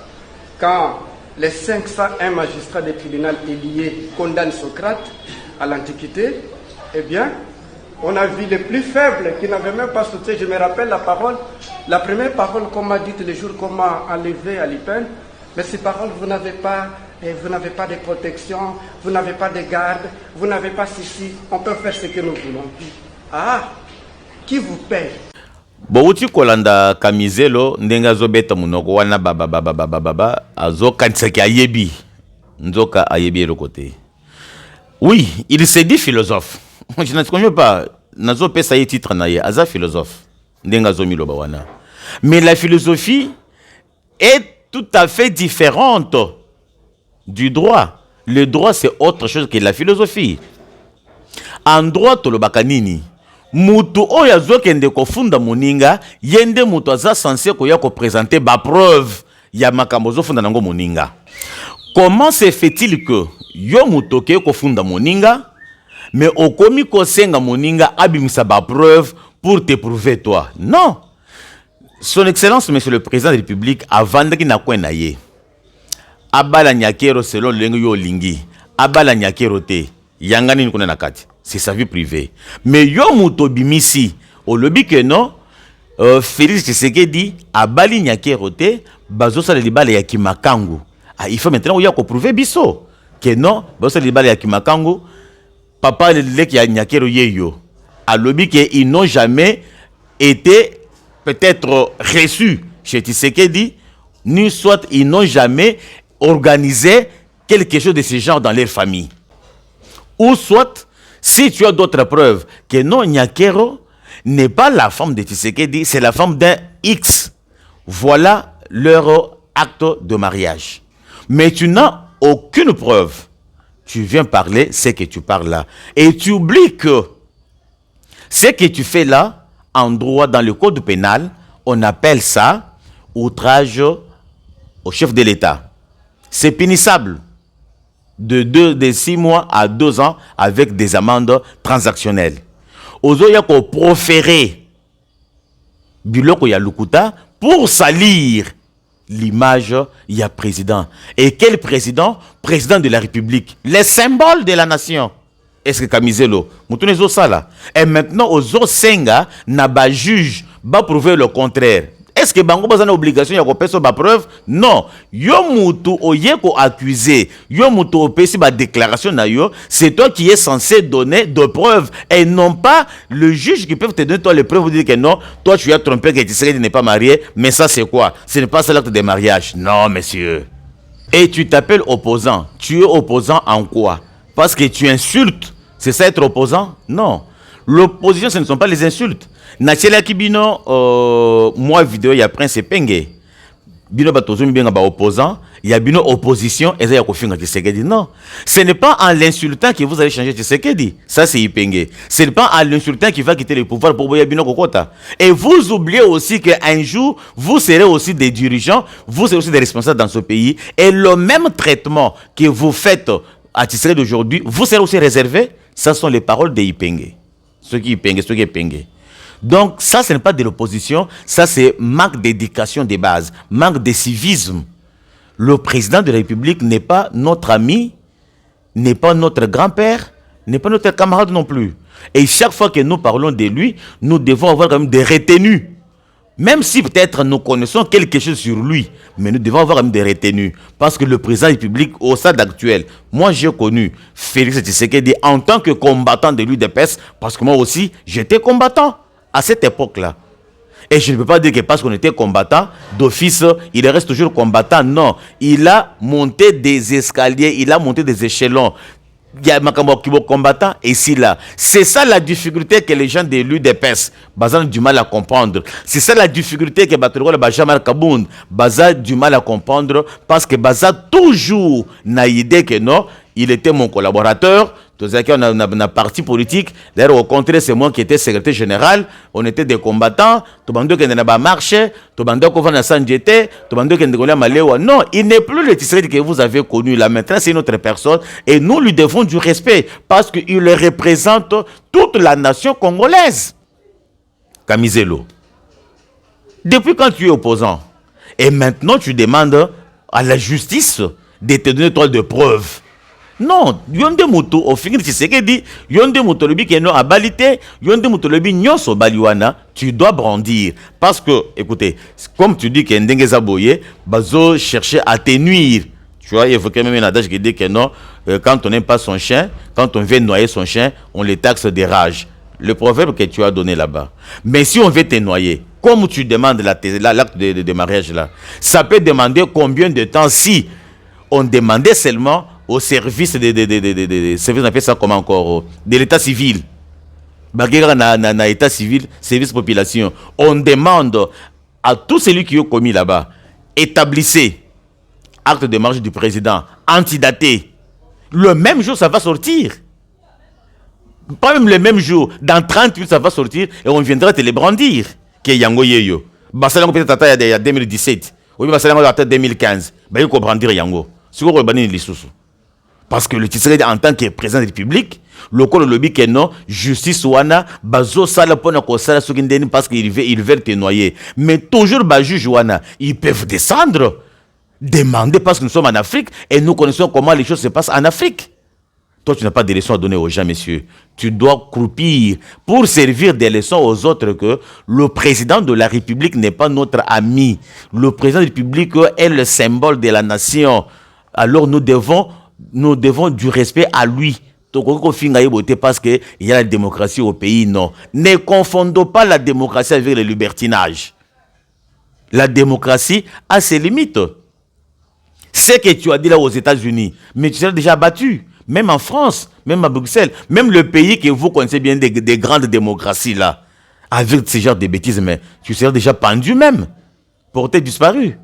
Quand les 501 magistrats du tribunal liés condamnent Socrate à l'Antiquité, eh bien, on a vu les plus faibles qui n'avaient même pas sauté. Je me rappelle la première parole qu'on m'a dite le jour qu'on m'a enlevé à l'Ipen. Mais ces paroles, vous n'avez pas de protection, vous n'avez pas de garde, vous n'avez pas ceci, on peut faire ce que nous voulons. Ah, qui vous paye? Bouti kolanda Kamizelo ndenga zobeta munoko wana baba azo kansaki ayebi nzoka ayebi le côté. Oui, il s'est dit philosophe. Je ne connais pas. Nazo pesa ye titre na ye aza philosophe. Ndenga zo miloba wana. Mais la philosophie est tout à fait différente du droit. Le droit c'est autre chose que la philosophie. En droit tolobaka nini? Mutu oyo azokende kofunda moninga yende mutu aza censé koya ko présenter ba preuve ya makambo zo funda nango moninga. Comment se fait-il que yo mutu ke kofunda moninga mais okomi kosenga moninga abimisa ba preuve pour te prouver toi? Non. Son Excellence Monsieur le Président de la République avandaki na kwena ye. Abala nyakero selon lengo yo lingi. Abala nyakero te. Yangani nkuna nakati. C'est sa vie privée. Mais yo muto bimisi au lobby que non Félix Tshisekedi abali nyakero te bazo sa libala ya kimakangu. Ah, il faut maintenant oya ko prouver biso que non bazo sa libala ya kimakangu papa le lek ya nyakero yeyo. A lobby que ils n'ont jamais été peut-être reçus chez Tshisekedi, ni soit ils n'ont jamais organisé quelque chose de ce genre dans leur famille. Ou soit, si tu as d'autres preuves que non, Nyakero n'est pas la femme de Tshisekedi, c'est la femme d'un X. Voilà leur acte de mariage. Mais tu n'as aucune preuve. Tu viens parler, c'est que tu parles là. Et tu oublies que ce que tu fais là, en droit, dans le code pénal, on appelle ça outrage au chef de l'État. C'est punissable de 6 mois à 2 ans avec des amendes transactionnelles. Ozoya ko proférer biloko ya lukuta pour salir l'image ya président. Et quel président? Président de la République. Les symboles de la nation. Est-ce que Kamizelo, Moutonezo Sala? Et maintenant, Ozo Senga n'a pas juge, va prouver le contraire. Est-ce que Bango a une obligation de faire sa preuve? Non. Yo Moutou Oyeko accusé, Yo Moutou Opesi ba déclaration na yo, c'est toi qui es censé donner de preuves et non pas le juge qui peut te donner toi les preuves, vous dire que non, toi tu as trompé, que tu n'es pas marié, mais ça c'est quoi? Ce n'est pas ça l'acte de mariage. Non, monsieur. Et tu t'appelles opposant. Tu es opposant en quoi? Parce que tu insultes. C'est ça être opposant? Non. L'opposition, ce ne sont pas les insultes. Nachela Kibino, moi vidéo, il y a Prince Penge. Bino Batozumi bien opposant, il y a Bino opposition, et ça y a Kofinga Tshisekedi. Non. Ce n'est pas en l'insultant que vous allez changer Tshisekedi. Ça, c'est Ipenge. Ce n'est pas en l'insultant qui va quitter le pouvoir pour Bino Kokota. Et vous oubliez aussi qu'un jour, vous serez aussi des dirigeants, vous serez aussi des responsables dans ce pays. Et le même traitement que vous faites à Tshisekedi d'aujourd'hui, vous serez aussi réservé. Ça sont les paroles de Ipenge. Ceux qui Ipenge. Donc, ça, ce n'est pas de l'opposition, ça, c'est manque d'éducation de base, manque de civisme. Le président de la République n'est pas notre ami, n'est pas notre grand-père, n'est pas notre camarade non plus. Et chaque fois que nous parlons de lui, nous devons avoir quand même des retenues. Même si peut-être nous connaissons quelque chose sur lui, mais nous devons avoir quand même des retenues. Parce que le président de la République, au stade actuel, moi j'ai connu Félix Tshisekedi en tant que combattant de l'UDPS, parce que moi aussi, j'étais combattant à cette époque-là. Et je ne peux pas dire que parce qu'on était combattant, d'office, il reste toujours combattant. Non, il a monté des escaliers, il a monté des échelons. Il y a un combattant ici là. C'est ça la difficulté que les gens de l'UDPS ont du mal à comprendre. C'est ça la difficulté que Batourola Bajamal Kaboun ont du mal à comprendre parce que Baza toujours n'a idée que non, il était mon collaborateur. On a parti politique. D'ailleurs, au contraire, c'est moi qui étais secrétaire général. On était des combattants. Tout le monde qui n'a pas marché. Tout le monde qui a sanjété. Tout le monde qui a maléwa. Non, il n'est plus le Tshisekedi que vous avez connu là. Maintenant, c'est une autre personne. Et nous lui devons du respect. Parce qu'il représente toute la nation congolaise. Kamizelo. Depuis quand tu es opposant? Et maintenant, tu demandes à la justice de te donner toi de preuves. Non, yonde mutu au finir Tshisekedi, yonde mutu lobi qui est non à balité, yonde mutu lobi nyonso baliwana, tu dois brandir. Parce que, écoutez, comme tu dis que Ndenge Boye, bazo chercher à te nuire. Tu vois, il faut quand même un adage qui dit que non, quand on n'aime pas son chien, quand on veut noyer son chien, on les taxe des rages. Le proverbe que tu as donné là-bas. Mais si on veut te noyer, comme tu demandes l'acte de mariage là, ça peut demander combien de temps si on demandait seulement au service services, on appelle ça comment encore, de l'état civil. Na état civil, service population. On demande à tout celui qui a commis là-bas, établissez acte de mariage du président, antidaté. Le même jour, ça va sortir. Pas même le même jour. Dans 30 minutes, ça va sortir et on viendra te les brandir. Que yango yeyo. Basalango peut-être il y a 2017. Oui, basalango peut-être 2015. Bah, il faut brandir yango. C'est quoi le bani l'issoussou? Parce que le Tshisekedi en tant que président de la République, le col lobby que non, justice wana, bazo sala pona ko sala sukindeni parce qu'ils veulent te noyer. Mais toujours ba juge wana, ils peuvent descendre, demander parce que nous sommes en Afrique et nous connaissons comment les choses se passent en Afrique. Toi, tu n'as pas de leçons à donner aux gens, messieurs. Tu dois croupir pour servir des leçons aux autres que le président de la République n'est pas notre ami. Le président de la République est le symbole de la nation. Alors nous devons du respect à lui parce qu'il y a la démocratie au pays, non. Ne confondons pas la démocratie avec le libertinage. La démocratie a ses limites. Ce que tu as dit là aux États-Unis, mais tu serais déjà battu. Même en France, même à Bruxelles, même le pays que vous connaissez bien des grandes démocraties là, avec ce genre de bêtises, mais tu serais déjà pendu même, porté disparu.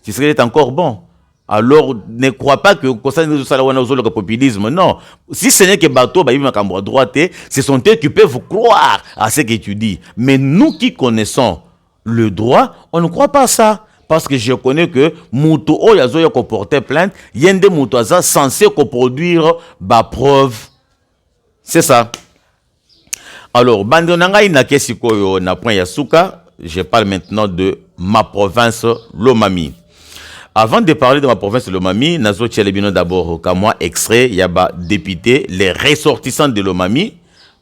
Tu serais encore bon. Alors, ne crois pas que le populisme, non. Si ce n'est que bateau, à droite, ce sont eux qui peuvent croire à ce que tu dis. Mais nous qui connaissons le droit, on ne croit pas à ça. Parce que je connais que Moutou Oyazo qui porté plainte, il y a des Moutouaza censés produire la preuve. C'est ça. Alors, Bandonanga Inakesi Koyo na point Yasuka, je parle maintenant de ma province Lomami. Avant de parler de ma province Lomami, Nazo Tchelebino d'abord, comme moi, extrait, il y a député, les ressortissants de Lomami,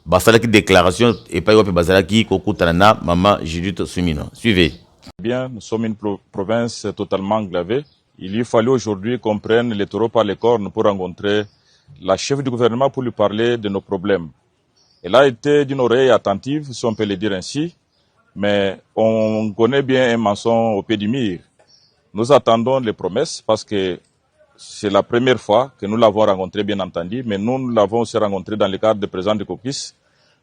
Basalaki déclaration, et pas Yope Basalaki, Kokutanana, Maman Judith Sumino. Suivez. Bien, nous sommes une province totalement enclavée. Il lui fallait aujourd'hui qu'on prenne les taureaux par les cornes pour rencontrer la chef du gouvernement pour lui parler de nos problèmes. Elle a été d'une oreille attentive, si on peut le dire ainsi, mais on connaît bien un mensonge au pied du mur. Nous attendons les promesses parce que c'est la première fois que nous l'avons rencontré, bien entendu, mais nous l'avons aussi rencontré dans le cadre de présence de Caucus.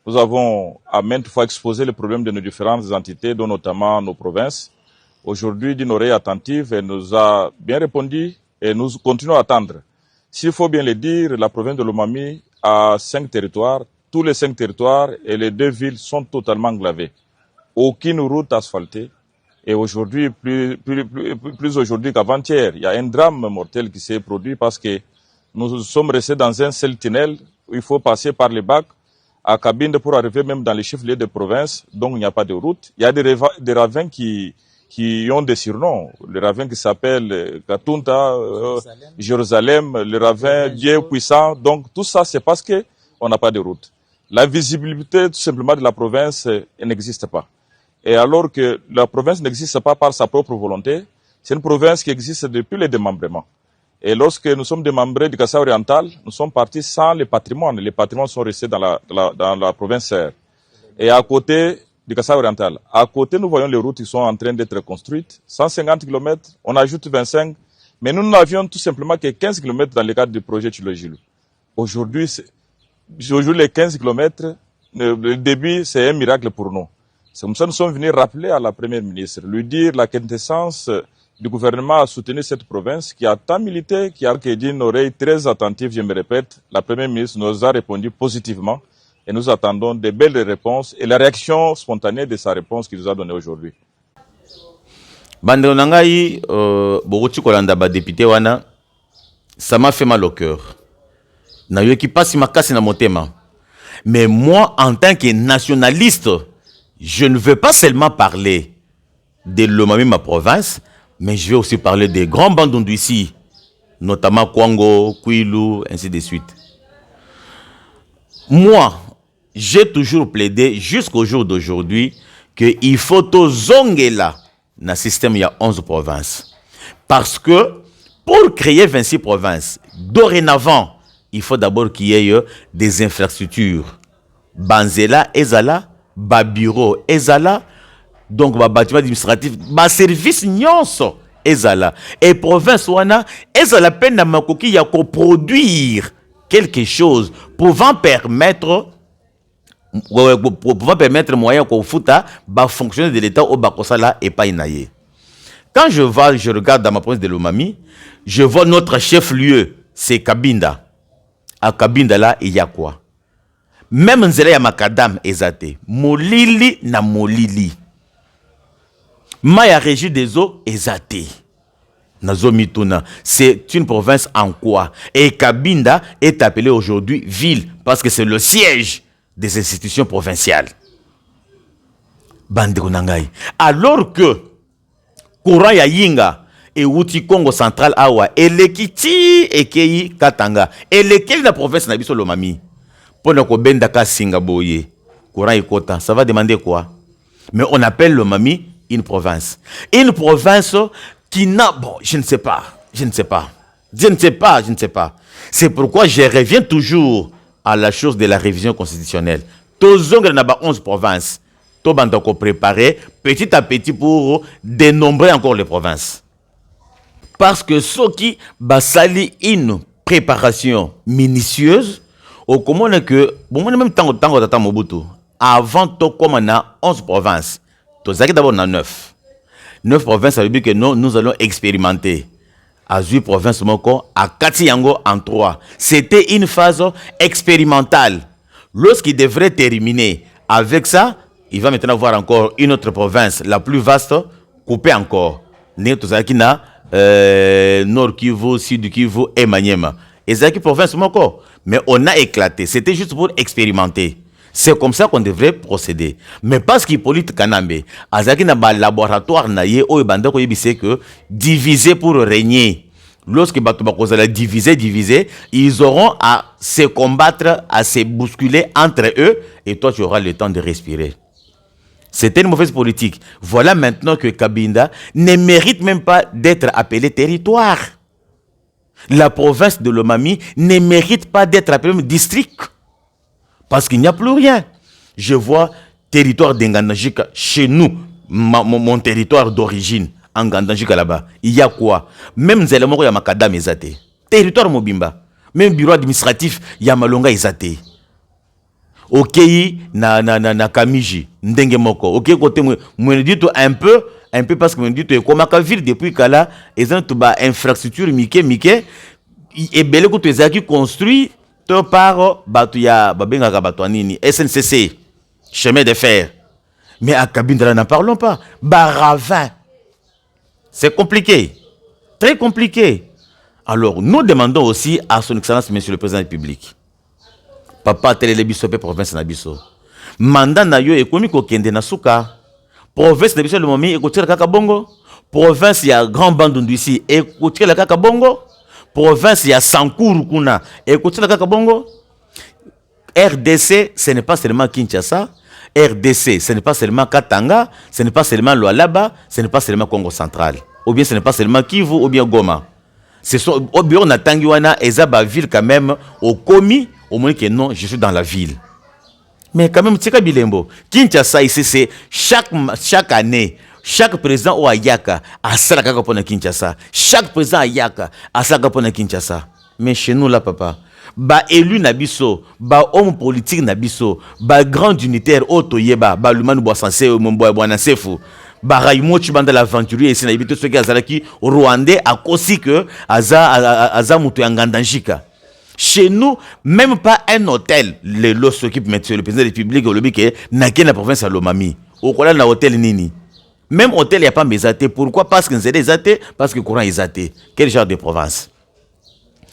Nous avons à maintes fois exposé les problèmes de nos différentes entités, dont notamment nos provinces. Aujourd'hui, d'une oreille attentive, elle nous a bien répondu et nous continuons à attendre. S'il faut bien le dire, la province de Lomami a 5 territoires. Tous les 5 territoires et les 2 villes sont totalement enclavées. Aucune route asphaltée. Et aujourd'hui, plus aujourd'hui qu'avant-hier, il y a un drame mortel qui s'est produit parce que nous sommes restés dans un seul tunnel où il faut passer par les bacs à Cabine pour arriver même dans les chefs-lieux de province, donc il n'y a pas de route. Il y a des ravins qui ont des surnoms. Le ravin qui s'appelle Katunta, Jérusalem, le ravin Dieu puissant. Donc tout ça, c'est parce qu'on n'a pas de route. La visibilité tout simplement de la province n'existe pas. Et alors que la province n'existe pas par sa propre volonté, c'est une province qui existe depuis le démembrement. Et lorsque nous sommes démembrés du Kasaï oriental, nous sommes partis sans les patrimoines. Les patrimoines sont restés dans la province serre. Et à côté du Kasaï oriental, à côté, nous voyons les routes qui sont en train d'être construites. 150 km, on ajoute 25. Mais nous n'avions tout simplement que 15 km dans le cadre du projet Chilojilou. Aujourd'hui, les 15 km, le début, c'est un miracle pour nous. C'est comme ça que nous sommes venus rappeler à la première ministre, lui dire la quintessence du gouvernement à soutenir cette province qui a tant milité, qui a accueilli une oreille très attentive, je me répète. La première ministre nous a répondu positivement et nous attendons de belles réponses et la réaction spontanée de sa réponse qu'il nous a donnée aujourd'hui. Bandonangai, Boruti Kolanda, député Wana, ça m'a fait mal au cœur. Na yo qui passe ma casse na motema. Mais moi, en tant que nationaliste, je ne veux pas seulement parler de Lomami, ma province, mais je vais aussi parler des grands bandondou ici, notamment Kwango, Kwilu, ainsi de suite. Moi, j'ai toujours plaidé jusqu'au jour d'aujourd'hui qu'il faut tout zongela dans le système, il y a 11 provinces. Parce que pour créer 26 provinces, dorénavant, il faut d'abord qu'il y ait des infrastructures. Banzela, Ezala, bureau, Ezala, donc bâtiment administratif, service nyonso, Ezala. Et province wana, Ezala peine à makoki ya ko produire quelque chose pouvant permettre moyen qu'on fouta fonctionner de l'État au bakosala et pas inaye. Quand je regarde dans ma province de Lomami, je vois notre chef-lieu, c'est Kabinda. À Kabinda là, il y a quoi? Même nzela ya makadam ezate. Molili na molili. Maya régie des eaux ezate. Nazo mituna. C'est une province en quoi? Et Kabinda est appelée aujourd'hui ville parce que c'est le siège des institutions provinciales. Bande Konangai. Alors que courant ya yinga et Wuti Congo central awa elekiti ekei Katanga elekeli na province na biso Lomami. Pendant qu'on bendaka Singaboye, courant ekota, ça va demander quoi? Mais on appelle Lomami une province. Une province qui n'a, bon, je ne sais pas. C'est pourquoi je reviens toujours à la chose de la révision constitutionnelle. Tozongre na ba 11 provinces. Tobandako préparer petit à petit pour dénombrer encore les provinces. Parce que ceux qui basali une préparation minutieuse, au comment que, bon, même temps tata Mobutu, avant to comme on a 11 provinces, tozaki d'abord on a 9. 9 provinces, ça veut dire que nous allons expérimenter. À 8 provinces, à Katiyango en 3. C'était une phase expérimentale. Lorsqu'il devrait terminer avec ça, il va maintenant voir encore une autre province, la plus vaste, coupée encore. Nord Kivu, Sud Kivu et Maniema. Et c'est une province, mais on a éclaté. C'était juste pour expérimenter. C'est comme ça qu'on devrait procéder. Mais parce qu'Hippolyte Kanambe, Azaki n'a pas laboratoire, c'est que diviser pour régner. Lorsque Batubakoza diviser, ils auront à se combattre, à se bousculer entre eux, et toi tu auras le temps de respirer. C'était une mauvaise politique. Voilà maintenant que Kabinda ne mérite même pas d'être appelé territoire. La province de Lomami ne mérite pas d'être appelée district. Parce qu'il n'y a plus rien. Je vois territoire d'Ngandanjika chez nous, mon territoire d'origine. En Ngandanjika là-bas, il y a quoi? Même Zelemoko ya Makadam ezate. Territoire Mobimba. Même bureau administratif ya Malonga ezate. Okei na Kamiji, ndenge moko. Okei côté moi dit un peu parce que moi dit comme ka ville depuis kala ezan to ba infrastructure mike et belé ko to ezaki construit to par batu ya babenga ka batu nini SNCC, chemin de fer. Mais à Kabinda n'en parlons pas. Baravin. C'est compliqué, très compliqué. Alors, nous demandons aussi à son Excellence, Monsieur le Président de la République, Papa Telele Biso, province Nabiso, mandat na yo ekomi ko kende na suka, province Nabiso le momi ekotira kaka bongo, province ya Grand Bandundu ici ekotira kaka bongo, province ya Sankuru kuna ekotira kaka bongo. RDC, ce n'est pas seulement Kinshasa. RDC, ce n'est pas seulement Katanga, ce n'est pas seulement Lualaba, ce n'est pas seulement Congo central, ou bien ce n'est pas seulement Kivu, ou bien Goma. Ce sont au bureau Natangiwana, Ezaba ville quand même, au commis, au moins que non, je suis dans la ville. Mais quand même, Tika Bilembo, Kinshasa ici, c'est chaque année, chaque président au Ayaka a Salakaka pour Kinshasa. Chaque président Ayaka a Salakaka pour Kinshasa. Mais chez nous là, papa, ba élu nabiso, ba homme politique nabiso, ba grand unitaire otoyeba, ba lumanu boasanse momboya bwanasefu, ba raimo chibanda l'aventurier ici na ibito ceux qui azalaki rwandais à kosi que aza mutu Ngandanjika. Chez nous, même pas un hôtel, le lot s'occupe monsieur le président de la République au lobby que na la province à Lomami. Au kola na hôtel nini. Même hôtel il y a pas mesaté. Pourquoi? Parce que c'est des athées, parce que courant est athée. Quel genre de province?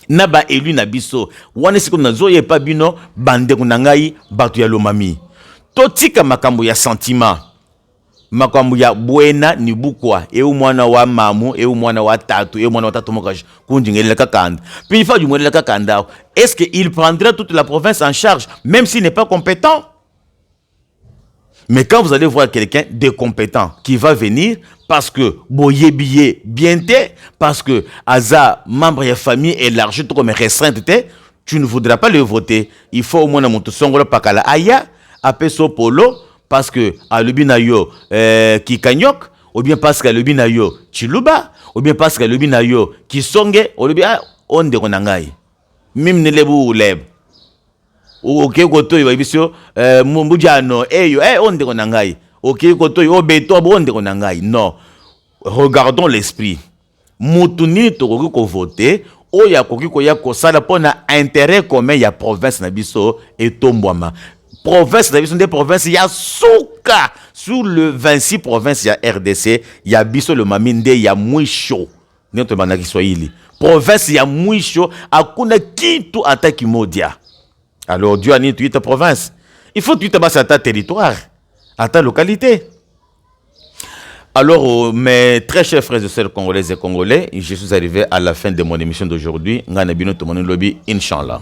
Naba élu nabiso wana siko nazo ye pa bino bande kunangai batu ya Lomami totika makambo ya sentiment makambo ya buena ni bukwa e mwana wa mamu e mwana wa tatu e mwana wa tatu mokaje kunjingela kakanda puis il faut du modèle kakanda. Est-ce qu'il prendra toute la province en charge même s'il n'est pas compétent? Mais quand vous allez voir quelqu'un de compétent qui va venir parce que boye billet bien parce que Aza membre de la famille élargi comme restreinte, tu ne voudras pas le voter. Il faut au moins monter songolo pakala aya apeso polo parce que alubinayo kikanyok ou bien parce que alubinayo chiluba ou bien parce que alubinayo kisonge ou bien onde konangai mim ne lebu leb. Ok, koto yo bisio mumujano eyo onde konangai. Ok, koto yo beto onde konangai. Non. Regardons l'esprit. Mutuni tokoki ko voter oya koki ko ya ko sala pona intérêt commun ya province na biso et tombwama. Province na biso des provinces ya suka sur le 26 provinces ya RDC ya biso le maminde ya mwisho. Nyoto bana Kiswahili. Province ya mwisho hakuna kitu hata kimoja. Alors Dieu a mis toute ta province. Il faut tout à ta territoire, à ta localité. Alors, mes très chers frères et sœurs congolaises et congolais, je suis arrivé à la fin de mon émission d'aujourd'hui. Ngana bino to mon lobby, Inch'Allah.